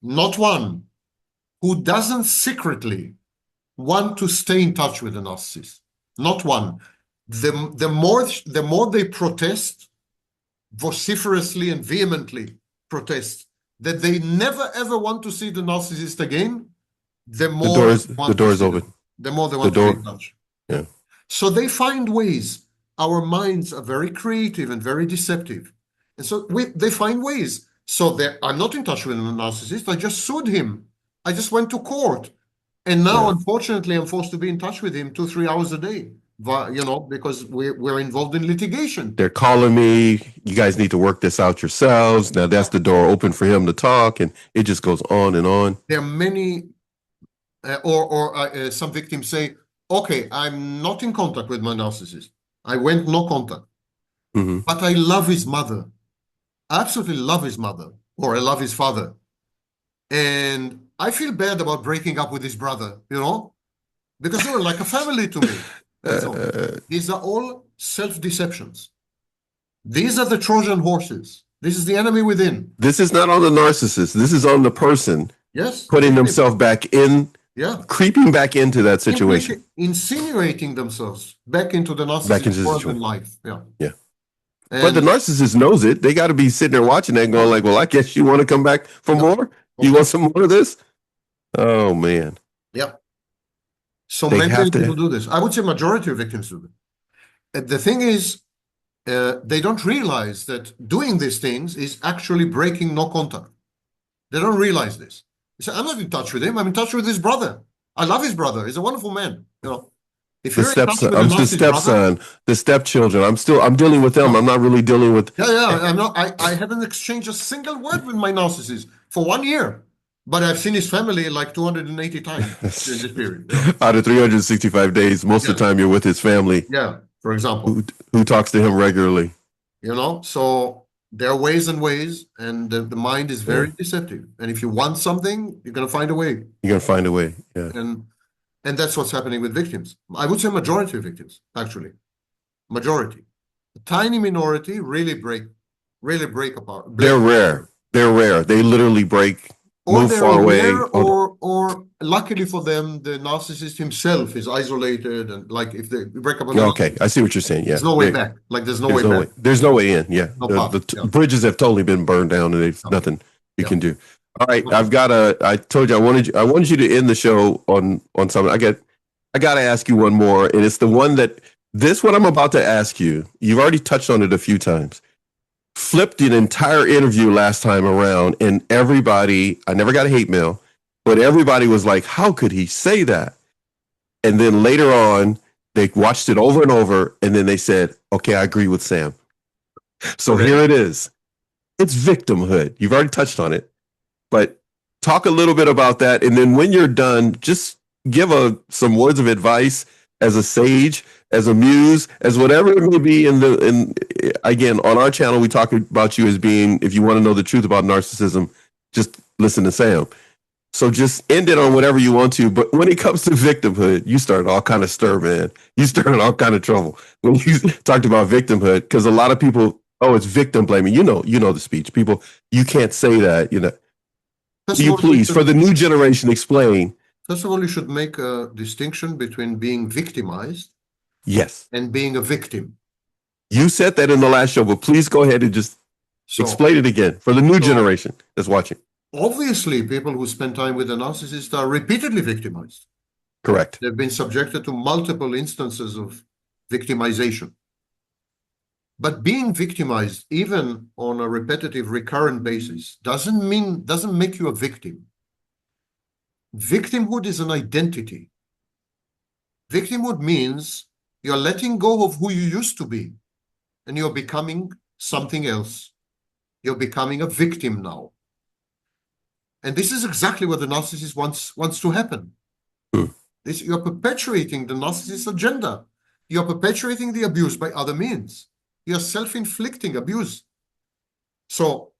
not one who doesn't secretly want to stay in touch with the narcissist. Not one. The more they protest, vociferously and vehemently protest, that they never ever want to see the narcissist again, the more the door is open. The more they want to stay in touch. Yeah. So they find ways. Our minds are very creative and very deceptive. And so they find ways. So I'm not in touch with the narcissist. I just sued him. I just went to court. And now, unfortunately, I'm forced to be in touch with him 2-3 hours a day. because we're involved in litigation. They're calling me. You guys need to work this out yourselves. Now that's the door open for him to talk, and it just goes on and on. There are many, some victims say, okay, I'm not in contact with my narcissist. I went no contact, but I love his mother. I absolutely love his mother, or I love his father. And I feel bad about breaking up with his brother, because they were like a family to me. So these are all self-deceptions. These are the Trojan horses. This is the enemy within. This is not on the narcissist. This is on the person. Yes. Putting themselves back in, creeping back into that situation. Insinuating themselves back into the narcissist world and life. Yeah. Yeah. But the narcissist knows it. They got to be sitting there watching that and going like, well, I guess you want to come back for more? You want some more of this? Oh, man. Yeah. So many people do this. I would say majority of victims do it. The thing is, they don't realize that doing these things is actually breaking no contact. They don't realize this. They say, I'm not in touch with him. I'm in touch with his brother. I love his brother. He's a wonderful man. If you're I'm the stepson, the stepchildren. I'm dealing with them. I'm not really dealing with. I'm not. I haven't exchanged a single word with my narcissist for 1 year, but I've seen his family like 280 times in this period. Out of 365 days, most of the time you're with his family. Yeah, for example, who talks to him regularly. So there are ways and ways, and the mind is very deceptive. And if you want something, you're gonna find a way. You're gonna find a way. Yeah. And that's what's happening with victims. I would say majority of victims, actually. Majority. A tiny minority really break apart. They're rare. They're rare. They literally break, move far away. Or luckily for them, the narcissist himself is isolated, and like if they break up. Okay, I see what you're saying. Yeah. There's no way back. Like there's no way back. There's no way in. Yeah. The bridges have totally been burned down, and there's nothing you can do. All right, I told you I wanted you to end the show on something. I got to ask you one more, and it's the one what I'm about to ask you. You've already touched on it a few times. Flipped an entire interview last time around, and I never got a hate mail, but everybody was like, how could he say that? And then later on, they watched it over and over, and then they said, okay, I agree with Sam. So here it is. It's victimhood. You've already touched on it. But talk a little bit about that, and then when you're done, just give some words of advice as a sage, as a muse, as whatever it may be. Again, on our channel, we talk about you as being, if you want to know the truth about narcissism, just listen to Sam. So just end it on whatever you want to. But when it comes to victimhood, you started all kind of stir, man. You started all kind of trouble when you talked about victimhood, because a lot of people, it's victim blaming. You know the speech. People, you can't say that. You please, for the new generation, explain. First of all, you should make a distinction between being victimized, and being a victim. You said that in the last show, but please go ahead and just explain it again for the new generation that's watching. Obviously, people who spend time with a narcissist are repeatedly victimized. Correct. They've been subjected to multiple instances of victimization. But being victimized, even on a repetitive, recurrent basis, doesn't make you a victim. Victimhood is an identity. Victimhood means you're letting go of who you used to be, and you're becoming something else. You're becoming a victim now. And this is exactly what the narcissist wants to happen. You're perpetuating the narcissist agenda. You're perpetuating the abuse by other means. You're self-inflicting abuse. So,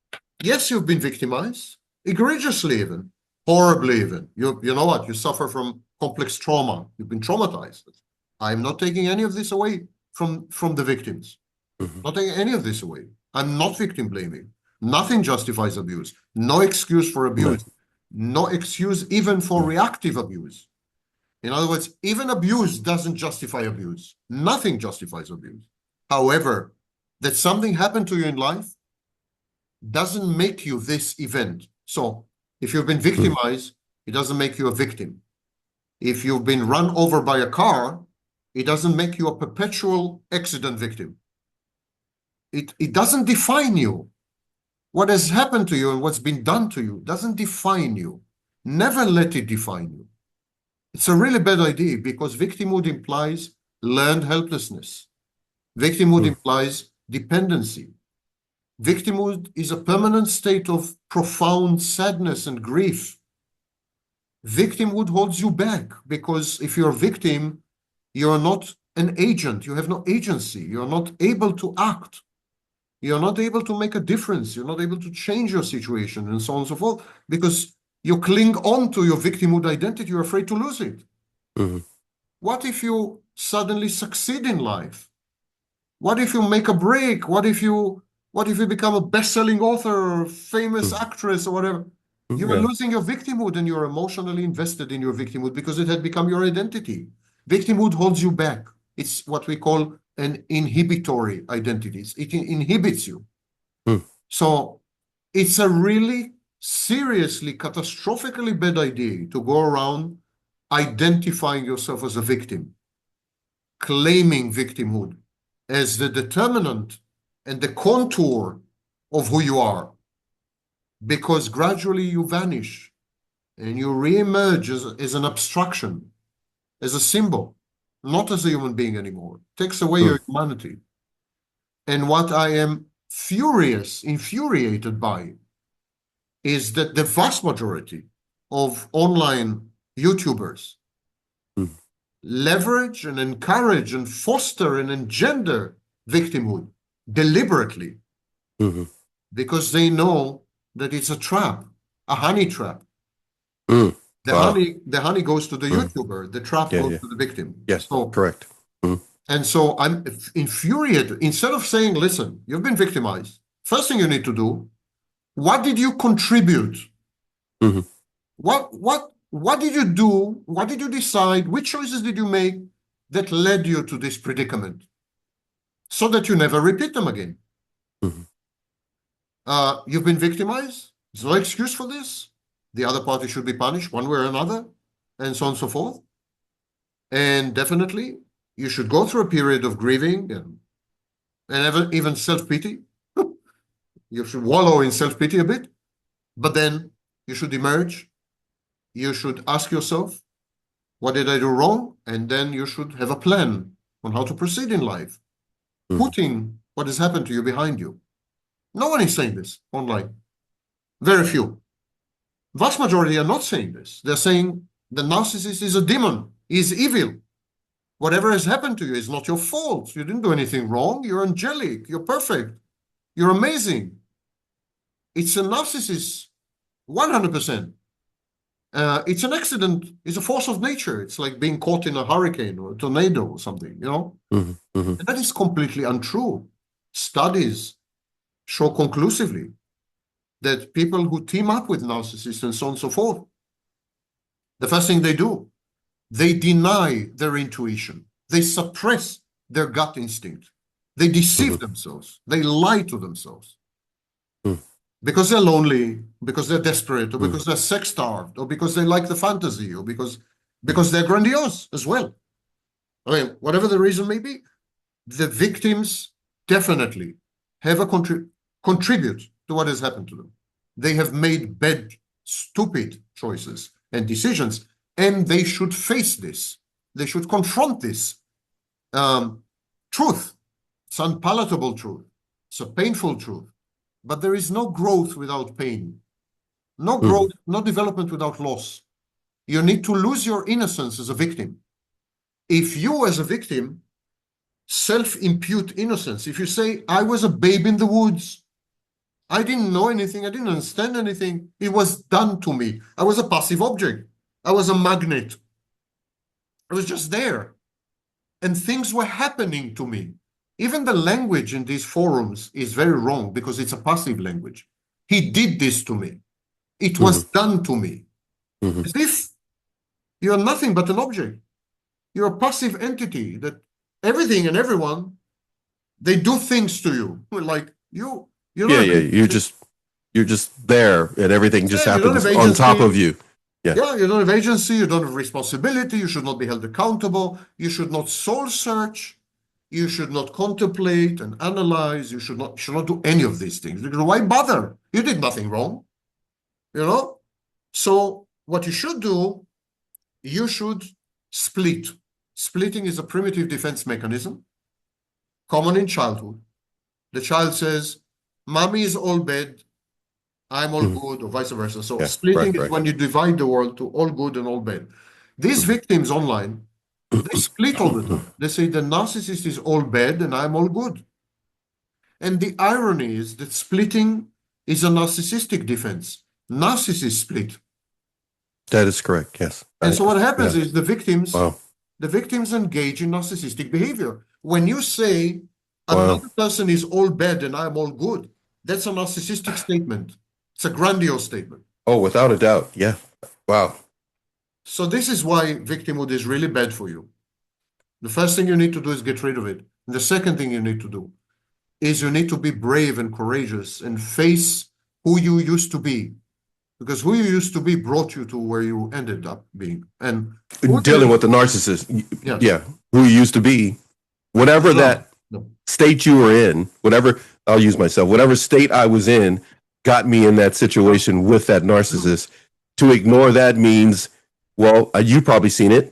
yes, you've been victimized, egregiously even, horribly even. You know what? You suffer from complex trauma. You've been traumatized. I'm not taking any of this away from the victims. Not taking any of this away. I'm not victim blaming. Nothing justifies abuse. No excuse for abuse. No excuse even for reactive abuse. In other words, even abuse doesn't justify abuse. Nothing justifies abuse. However, that something happened to you in life doesn't make you this event. So if you've been victimized, it doesn't make you a victim. If you've been run over by a car, it doesn't make you a perpetual accident victim. It doesn't define you. What has happened to you and what's been done to you doesn't define you. Never let it define you. It's a really bad idea, because victimhood implies learned helplessness. Victimhood implies dependency. Victimhood is a permanent state of profound sadness and grief. Victimhood holds you back because if you're a victim, you're not an agent. You have no agency. You're not able to act. You're not able to make a difference. You're not able to change your situation and so on and so forth because you cling on to your victimhood identity. You're afraid to lose it. What if you suddenly succeed in life? What if you make a break? What if you become a best-selling author or famous actress or whatever? You are losing your victimhood and you're emotionally invested in your victimhood because it had become your identity. Victimhood holds you back. It's what we call an inhibitory identity. It inhibits you. So it's a really seriously, catastrophically bad idea to go around identifying yourself as a victim, claiming victimhood as the determinant and the contour of who you are, because gradually you vanish and you reemerge as an abstraction, as a symbol, not as a human being anymore. It takes away your humanity. And what I am infuriated by is that the vast majority of online YouTubers leverage and encourage and foster and engender victimhood deliberately because they know that it's a trap, a honey trap. The honey goes to the YouTuber, the trap goes to the victim. Yes, so, correct. And so I'm infuriated. Instead of saying, listen, you've been victimized, first thing you need to do, what did you contribute? What did you do? What did you decide? Which choices did you make that led you to this predicament? So that you never repeat them again. You've been victimized. There's no excuse for this. The other party should be punished one way or another, and so on and so forth. And definitely, you should go through a period of grieving and even self-pity. You should wallow in self-pity a bit, but then you should emerge. You should ask yourself, what did I do wrong? And then you should have a plan on how to proceed in life, putting what has happened to you behind you. No one is saying this online. Very few. Vast majority are not saying this. They're saying the narcissist is a demon. He's evil. Whatever has happened to you is not your fault. You didn't do anything wrong. You're angelic. You're perfect. You're amazing. It's a narcissist, 100%. It's an accident. It's a force of nature. It's like being caught in a hurricane or a tornado or something, you know? And that is completely untrue. Studies show conclusively that people who team up with narcissists and so on and so forth, the first thing they do, they deny their intuition. They suppress their gut instinct. They deceive themselves. They lie to themselves. Because they're lonely, because they're desperate, or because they're sex-starved, or because they like the fantasy, or because they're grandiose as well. I mean, whatever the reason may be, the victims definitely have a contribute to what has happened to them. They have made bad, stupid choices and decisions, and they should face this. They should confront this truth. It's unpalatable truth. It's a painful truth. But there is no growth without pain. No growth, no development without loss. You need to lose your innocence as a victim. If you, as a victim, self-impute innocence, if you say, I was a babe in the woods, I didn't know anything, I didn't understand anything, it was done to me. I was a passive object. I was a magnet. I was just there. And things were happening to me. Even the language in these forums is very wrong because it's a passive language. He did this to me. It was done to me. As if you're nothing but an object. You're a passive entity that everything and everyone, they do things to you. Like you're you're just there and everything just happens on top of you. You don't have agency, you don't have responsibility, you should not be held accountable, you should not soul search. You should not contemplate and analyze. You should not do any of these things. Because why bother? You did nothing wrong. You know? So what you should do, you should split Splitting is a primitive defense mechanism, common in childhood. The child says, Mommy is all bad, I'm all good, or vice versa. So Yeah, splitting is right. when you divide the world to all good and all bad. These victims online, they split all the time. They say the narcissist is all bad and I'm all good. And the irony is that splitting is a narcissistic defense. Narcissists split. That is correct. Yes. And so what happens is the Wow. victims engage in narcissistic behavior. When you say Wow. another person is all bad and I'm all good, that's a narcissistic statement. It's a grandiose statement. Oh, without a doubt. Yeah. Wow. So this is why victimhood is really bad for you. The first thing you need to do is get rid of it. And the second thing you need to do is you need to be brave and courageous and face who you used to be. Because who you used to be brought you to where you ended up being. And dealing with the narcissist. Yeah. Yeah. Who you used to be, whatever that state you were in, whatever, I'll use myself, whatever state I was in got me in that situation with that narcissist. To ignore that means, well, you've probably seen it.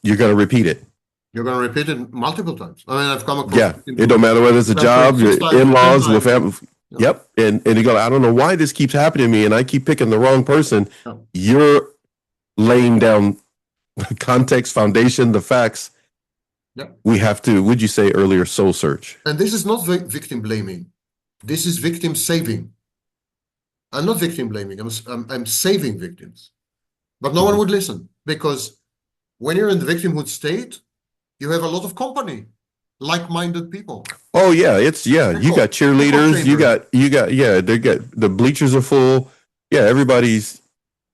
You're going to repeat it. You're going to repeat it multiple times. I mean, I've come across. Yeah, it don't matter whether it's a job, your in-laws, with family. Yep, and you go, I don't know why this keeps happening to me, and I keep picking the wrong person. Yeah. You're laying down the context, foundation, the facts. Yeah. We have to, would you say earlier, soul search. And this is not victim blaming. This is victim saving. I'm not victim blaming. I'm saving victims. But no one would listen, because when you're in the victimhood state, you have a lot of company, like-minded people. Oh yeah, you got cheerleaders, you got they got the bleachers are full. Yeah, everybody's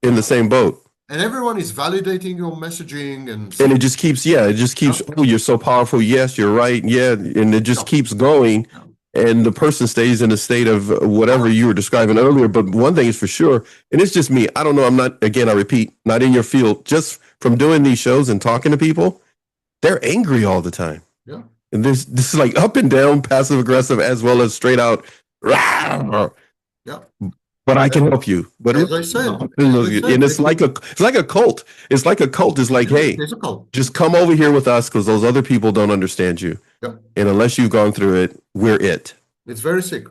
in the same boat. And everyone is validating your messaging and it just keeps, oh, you're so powerful. Yes, you're right. Yeah, and it just keeps going. And the person stays in a state of whatever you were describing earlier. But one thing is for sure, and it's just me. I don't know. I'm not, again, I repeat, not in your field. Just from doing these shows and talking to people, they're angry all the time. Yeah. And this is like up and down, passive aggressive, as well as straight out. Rah! Yeah. But I can help you. But as I said, and it's like a cult. It's like a cult. It's like, hey, just come over here with us because those other people don't understand you. Yeah. And unless you've gone through it, we're it. It's very sick.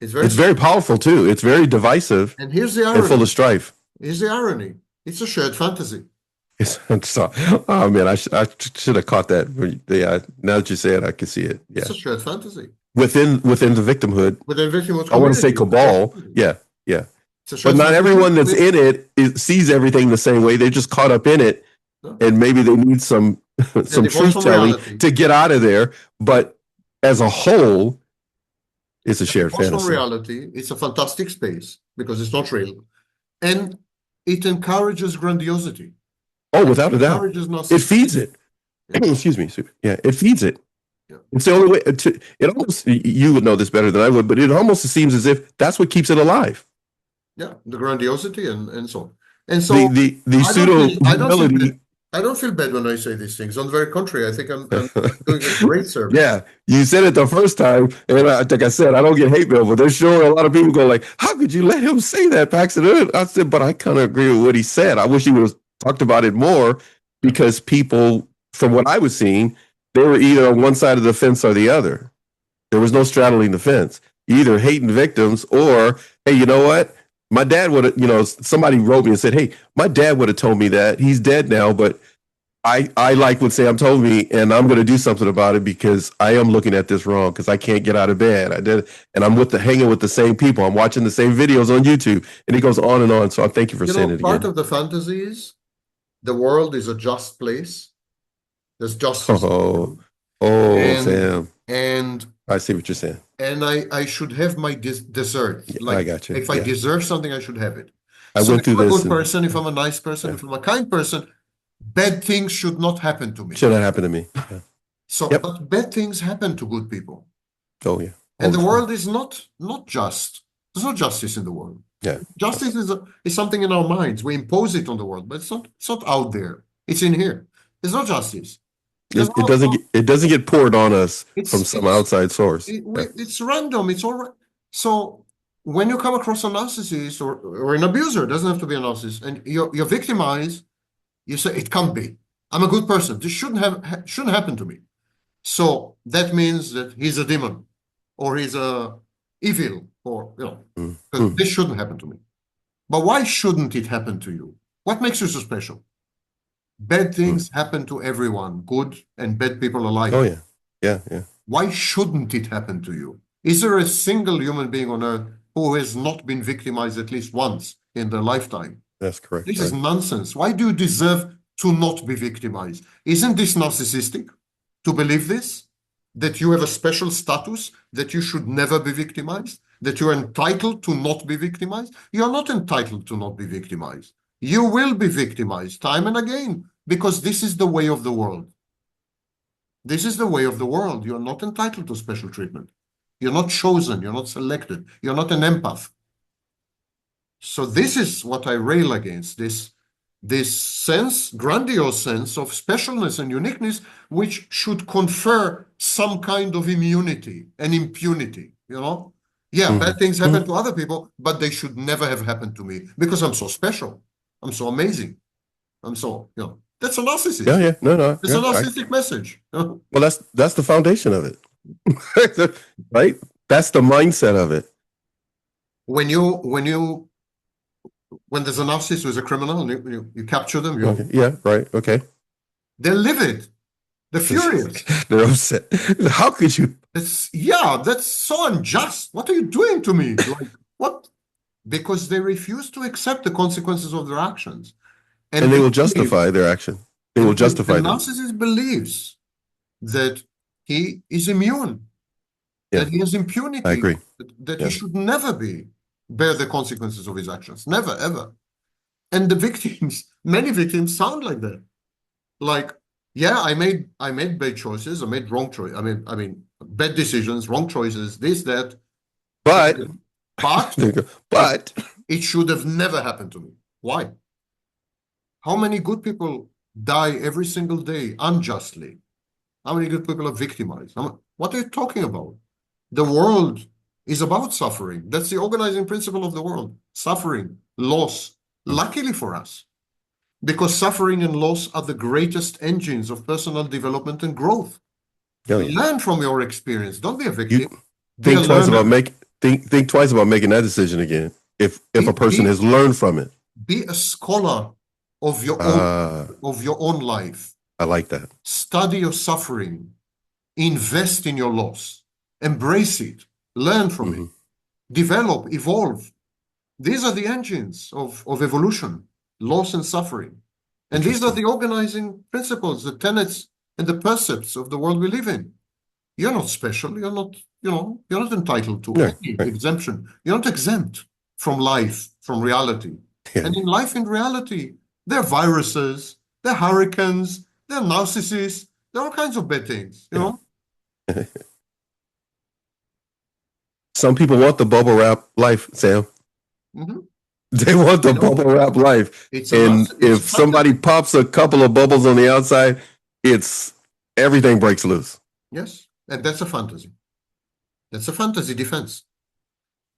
It's very powerful too. It's very divisive. And here's the irony. And full of strife. Here's the irony. It's a shared fantasy. Oh man, I should have caught that. Yeah, now that you say it, I can see it. Yeah. It's a shared fantasy. Within the victimhood. Within victimhood. I want to say cabal. Yeah. But not everyone that's in it sees everything the same way. They're just caught up in it, and maybe they need some truth telling to get out of there. But as a whole, it's a shared fantasy. Reality. It's a fantastic space because it's not real, and it encourages grandiosity. Oh, without a doubt, it feeds it. Excuse me. Yeah, it feeds it. Yeah. It's the only way to. It almost, you would know this better than I would, but it almost seems as if that's what keeps it alive. Yeah, the grandiosity and so on. And so the pseudo humility. I don't feel bad when I say these things. On the very contrary, I think I'm doing a great service. Yeah, you said it the first time, and like I said, I don't get hate mail, but there's sure a lot of people go like, "How could you let him say that, Paxton?" I said, but I kind of agree with what he said. I wish he would have talked about it more, because people, from what I was seeing, they were either on one side of the fence or the other. There was no straddling the fence. Either hating victims or, hey, you know what? My dad would have, somebody wrote me and said, hey, my dad would have told me that. He's dead now, but I like what Sam told me, and I'm going to do something about it because I am looking at this wrong because I can't get out of bed. I did, and I'm hanging with the same people. I'm watching the same videos on YouTube, and it goes on and on. So I thank you for saying it again. Part of the fantasy is the world is a just place. There's justice. Sam. And I see what you're saying. And I should have my dessert. I got you. If I deserve something, I should have it. I went through this. If I'm a good person, if I'm a nice person, if I'm a kind person, bad things should not happen to me. Should not happen to me. Yeah. So, but bad things happen to good people. Oh yeah. And the world is not just. There's no justice in the world. Yeah. Justice is something in our minds. We impose it on the world, but it's not out there. It's in here. There's no justice. It doesn't get poured on us from some outside source. It's random. It's all right. So when you come across a narcissist or an abuser, it doesn't have to be a narcissist, and you're victimized, you say it can't be. I'm a good person. This shouldn't happen to me. So that means that he's a demon, or he's a evil, or because Mm. this shouldn't happen to me. But why shouldn't it happen to you? What makes you so special? Bad Mm. things happen to everyone, good and bad people alike. Oh yeah, yeah, yeah. Why shouldn't it happen to you? Is there a single human being on earth who has not been victimized at least once in their lifetime? That's correct. This Right. is nonsense. Why do you deserve to not be victimized? Isn't this narcissistic to believe this? That you have a special status, that you should never be victimized, that you're entitled to not be victimized? You're not entitled to not be victimized. You will be victimized time and again, because this is the way of the world. This is the way of the world. You're not entitled to special treatment. You're not chosen. You're not selected. You're not an empath. So this is what I rail against, this sense, grandiose sense of specialness and uniqueness, which should confer some kind of immunity and impunity, Yeah, bad things happen to other people, but they should never have happened to me because I'm so special. I'm so amazing. I'm so, that's a narcissist. Yeah, yeah. No. It's Yeah, a narcissistic message. well, that's the foundation of it. Right? That's the mindset of it. When there's a narcissist who's a criminal and you capture them, Okay. Yeah, right. Okay. they're livid. They're furious. They're upset. How could you? That's so unjust. What are you doing to me? Like, what? Because they refuse to accept the consequences of their actions. And they will justify their action. They will justify the them. narcissist believes that he is immune, Yeah. that he has impunity. I agree. That Yeah. he should never bear the consequences of his actions. Never, ever. And the victims, many victims sound like that. Like, yeah, I made bad choices. I made wrong choice. I mean, bad decisions, wrong choices, this, that. But It should have never happened to me. Why? How many good people die every single day unjustly? How many good people are victimized? What are you talking about? The world is about suffering. That's the organizing principle of the world. Suffering, loss. Luckily for us, because suffering and loss are the greatest engines of personal development and growth. Learn from your experience. Don't be a victim. Think twice about making that decision again. If a person has learned from it. Be a scholar of your own life. I like that. Study your suffering. Invest in your loss. Embrace it. Learn from it. Develop, evolve. These are the engines of evolution, loss and suffering. And these are the organizing principles, the tenets and the percepts of the world we live in. You're not special. You're not entitled to any exemption. You're not exempt from life, from reality. Yeah. And in life, in reality, there are viruses, there are hurricanes, there are narcissists, there are all kinds of bad things, you know? Some people want the bubble wrap life, Sam. They want the bubble wrap life. And if somebody pops a couple of bubbles on the outside, everything breaks loose. Yes. And that's a fantasy. That's a fantasy defense.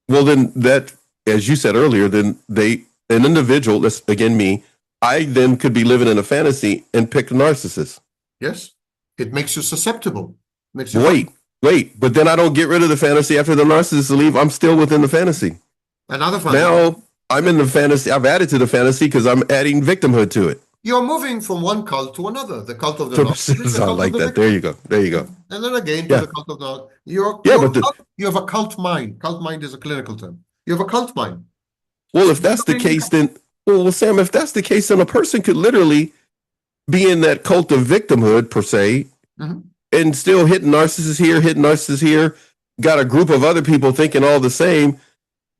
Well, then that, as you said earlier, then an individual, that's again me, I then could be living in a fantasy and pick a narcissist. Yes. It makes you susceptible. Wait, but then I don't get rid of the fantasy after the narcissist leave. I'm still within the fantasy. Another fantasy. Now I'm in the fantasy. I've added to the fantasy because I'm adding victimhood to it. You're moving from one cult to another. The cult of the narcissist. I like that. There you go. And then again to the cult of the you have a cult mind. Cult mind is a clinical term. You have a cult mind. Well, if that's the case, then Sam, if that's the case, then a person could literally be in that cult of victimhood per se, and still hitting narcissists here, got a group of other people thinking all the same.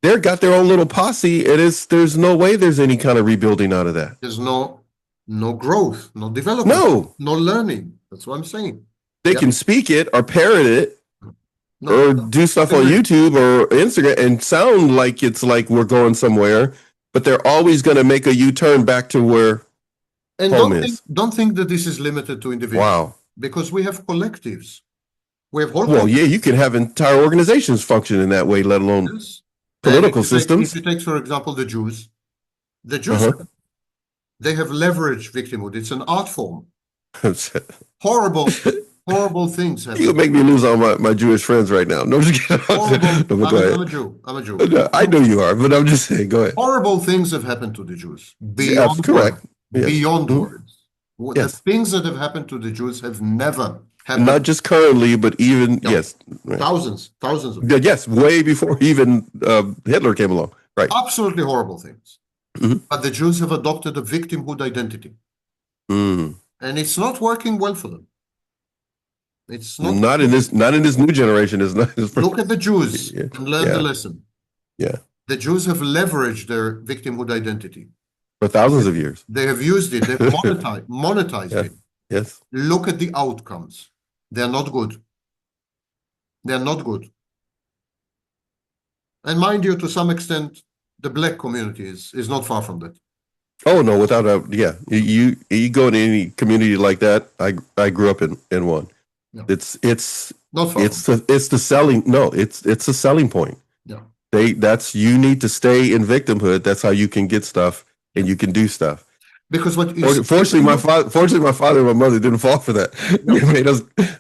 They've got their own little posse. There's no way there's any kind of rebuilding out of that. There's no growth, no development, no learning. That's what I'm saying. They can speak it or parrot it or do stuff on YouTube or Instagram and sound like it's like we're going somewhere, but they're always going to make a U-turn back to where home is. Don't think that this is limited to individuals. Wow. Because we have collectives. We have whole you can have entire organizations function in that way, let alone political systems. If you take, for example, the Jews, they have leveraged victimhood. It's an art form. Horrible, horrible things happen. You make me lose all my Jewish friends right now. No, just kidding. Horrible. No, go ahead. I'm a Jew. I'm a Jew. No, I know you are, but I'm just saying. Go ahead. Horrible things have happened to the Jews. Yeah, Beyond correct. words. Yes. Beyond Mhm. words. Yes. The things that have happened to the Jews have never happened. Not just currently, but even No. yes, right. Thousands of Yeah, yes, way before even Hitler came along. Right. absolutely horrible things. Mhm. But the Jews have adopted a victimhood identity. Mm. And it's not working well for them. It's not. Not in this new generation. Is not. Look at the Jews Yeah. and learn the lesson. Yeah. The Jews have leveraged their victimhood identity. For thousands of years. They have used it. They've monetized Yeah. it. Yes. Look at the outcomes. They're not good. They're not good. And mind you, to some extent, the black community is not far from that. Oh no, without a yeah. You go to any community like that. I grew up in one. Yeah. It's Not far. it's the selling. No, it's a selling point. Yeah. You need to stay in victimhood. That's how you can get stuff and you can do stuff. Because what Fortunately, my father and my mother didn't fall for that. No.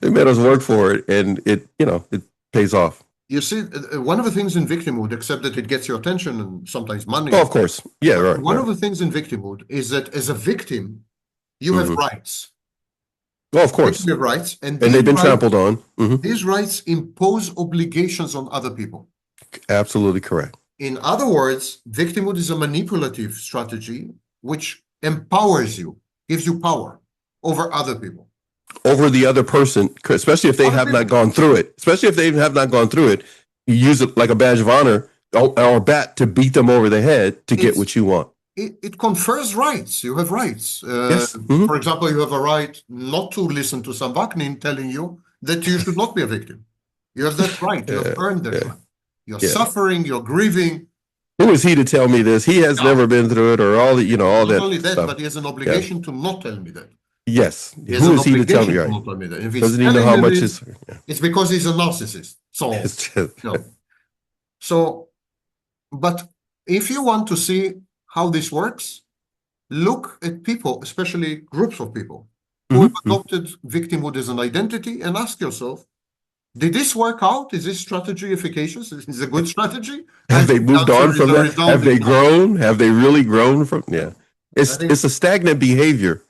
They made us work for it, and it pays off. You see, one of the things in victimhood, except that it gets your attention and sometimes money. Oh, of course, yeah, right. One right. of the things in victimhood is that as a victim, you have rights. Oh, of course, You have rights, and they've been trampled on. Mhm. These rights impose obligations on other people. Absolutely correct. In other words, victimhood is a manipulative strategy which empowers you, gives you power over other people. Over the other person, especially if they have not gone through it. Especially if they have not gone through it, you use it like a badge of honor or a bat to beat them over the head to get what you want. It confers rights. You have rights. Yes. Mhm. For example, you have a right not to listen to some Vaknin telling you that you should not be a victim. You have that right. You have earned that right. You're suffering. You're grieving. Who is he to tell me this? He has never been through it, or all the all not that. Not only that, stuff. but he has an obligation to not tell me that. Yes. He has Who an is he to tell me? obligation Right? not tell me that. If he's Doesn't he know telling how me much this, is? it's because he's a narcissist. So, It's just, no. So, but if you want to see how this works, look at people, especially groups of people who have adopted victimhood as an identity, and ask yourself, did this work out? Is this strategy efficacious? Is it a good strategy? Have they moved on from that? Have they grown? Have they really grown from? Yeah. It's a stagnant behavior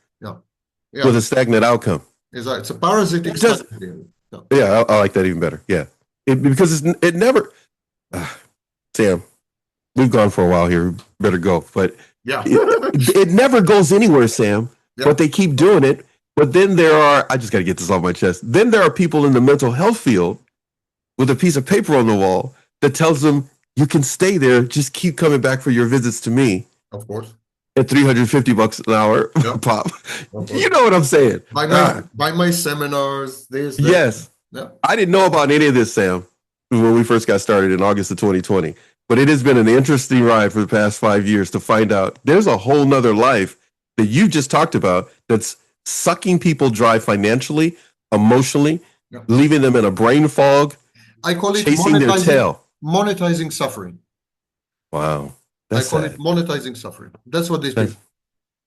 with a stagnant outcome. It's a parasitic strategy. Yeah, I like that even better. Yeah. Because it never, Sam, we've gone for a while here. We better go. But it never goes anywhere, Sam. But they keep doing it. But then I just got to get this off my chest. Then there are people in the mental health field with a piece of paper on the wall that tells them, you can stay there. Just keep coming back for your visits to me. Of course. At $350 an hour, pop. You know what I'm saying? By my seminars, this. Yes. Yeah. I didn't know about any of this, Sam, when we first got started in August of 2020. But it has been an interesting ride for the past 5 years to find out there's a whole nother life that you just talked about that's sucking people dry financially, emotionally, leaving them in a brain fog. I call it chasing their tail. Monetizing suffering. Wow. I call it monetizing suffering. That's what this means.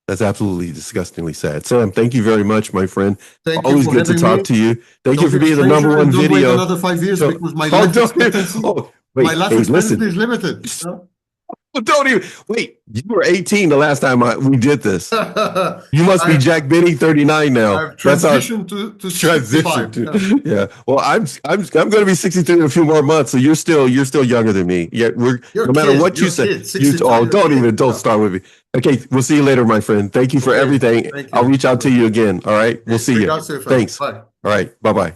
That's absolutely disgustingly sad. Sam, thank you very much, my friend. Thank Always you good to talk to you. Thank you for being the number one don't video. Wait another 5 years because my life expectancy, my life expectancy is limited. Well, don't even wait. You were 18 the last time we did this. You must be Jack Benny 39 now. I've transitioned to transition. Yeah. Well, I'm going to be 63 in a few more months, so you're still younger than me. Yeah, no matter what you say. Don't start with me. Okay, we'll see you later, my friend. Thank you for everything. I'll reach out to you again. All right, we'll see you. Thanks. All right, bye-bye.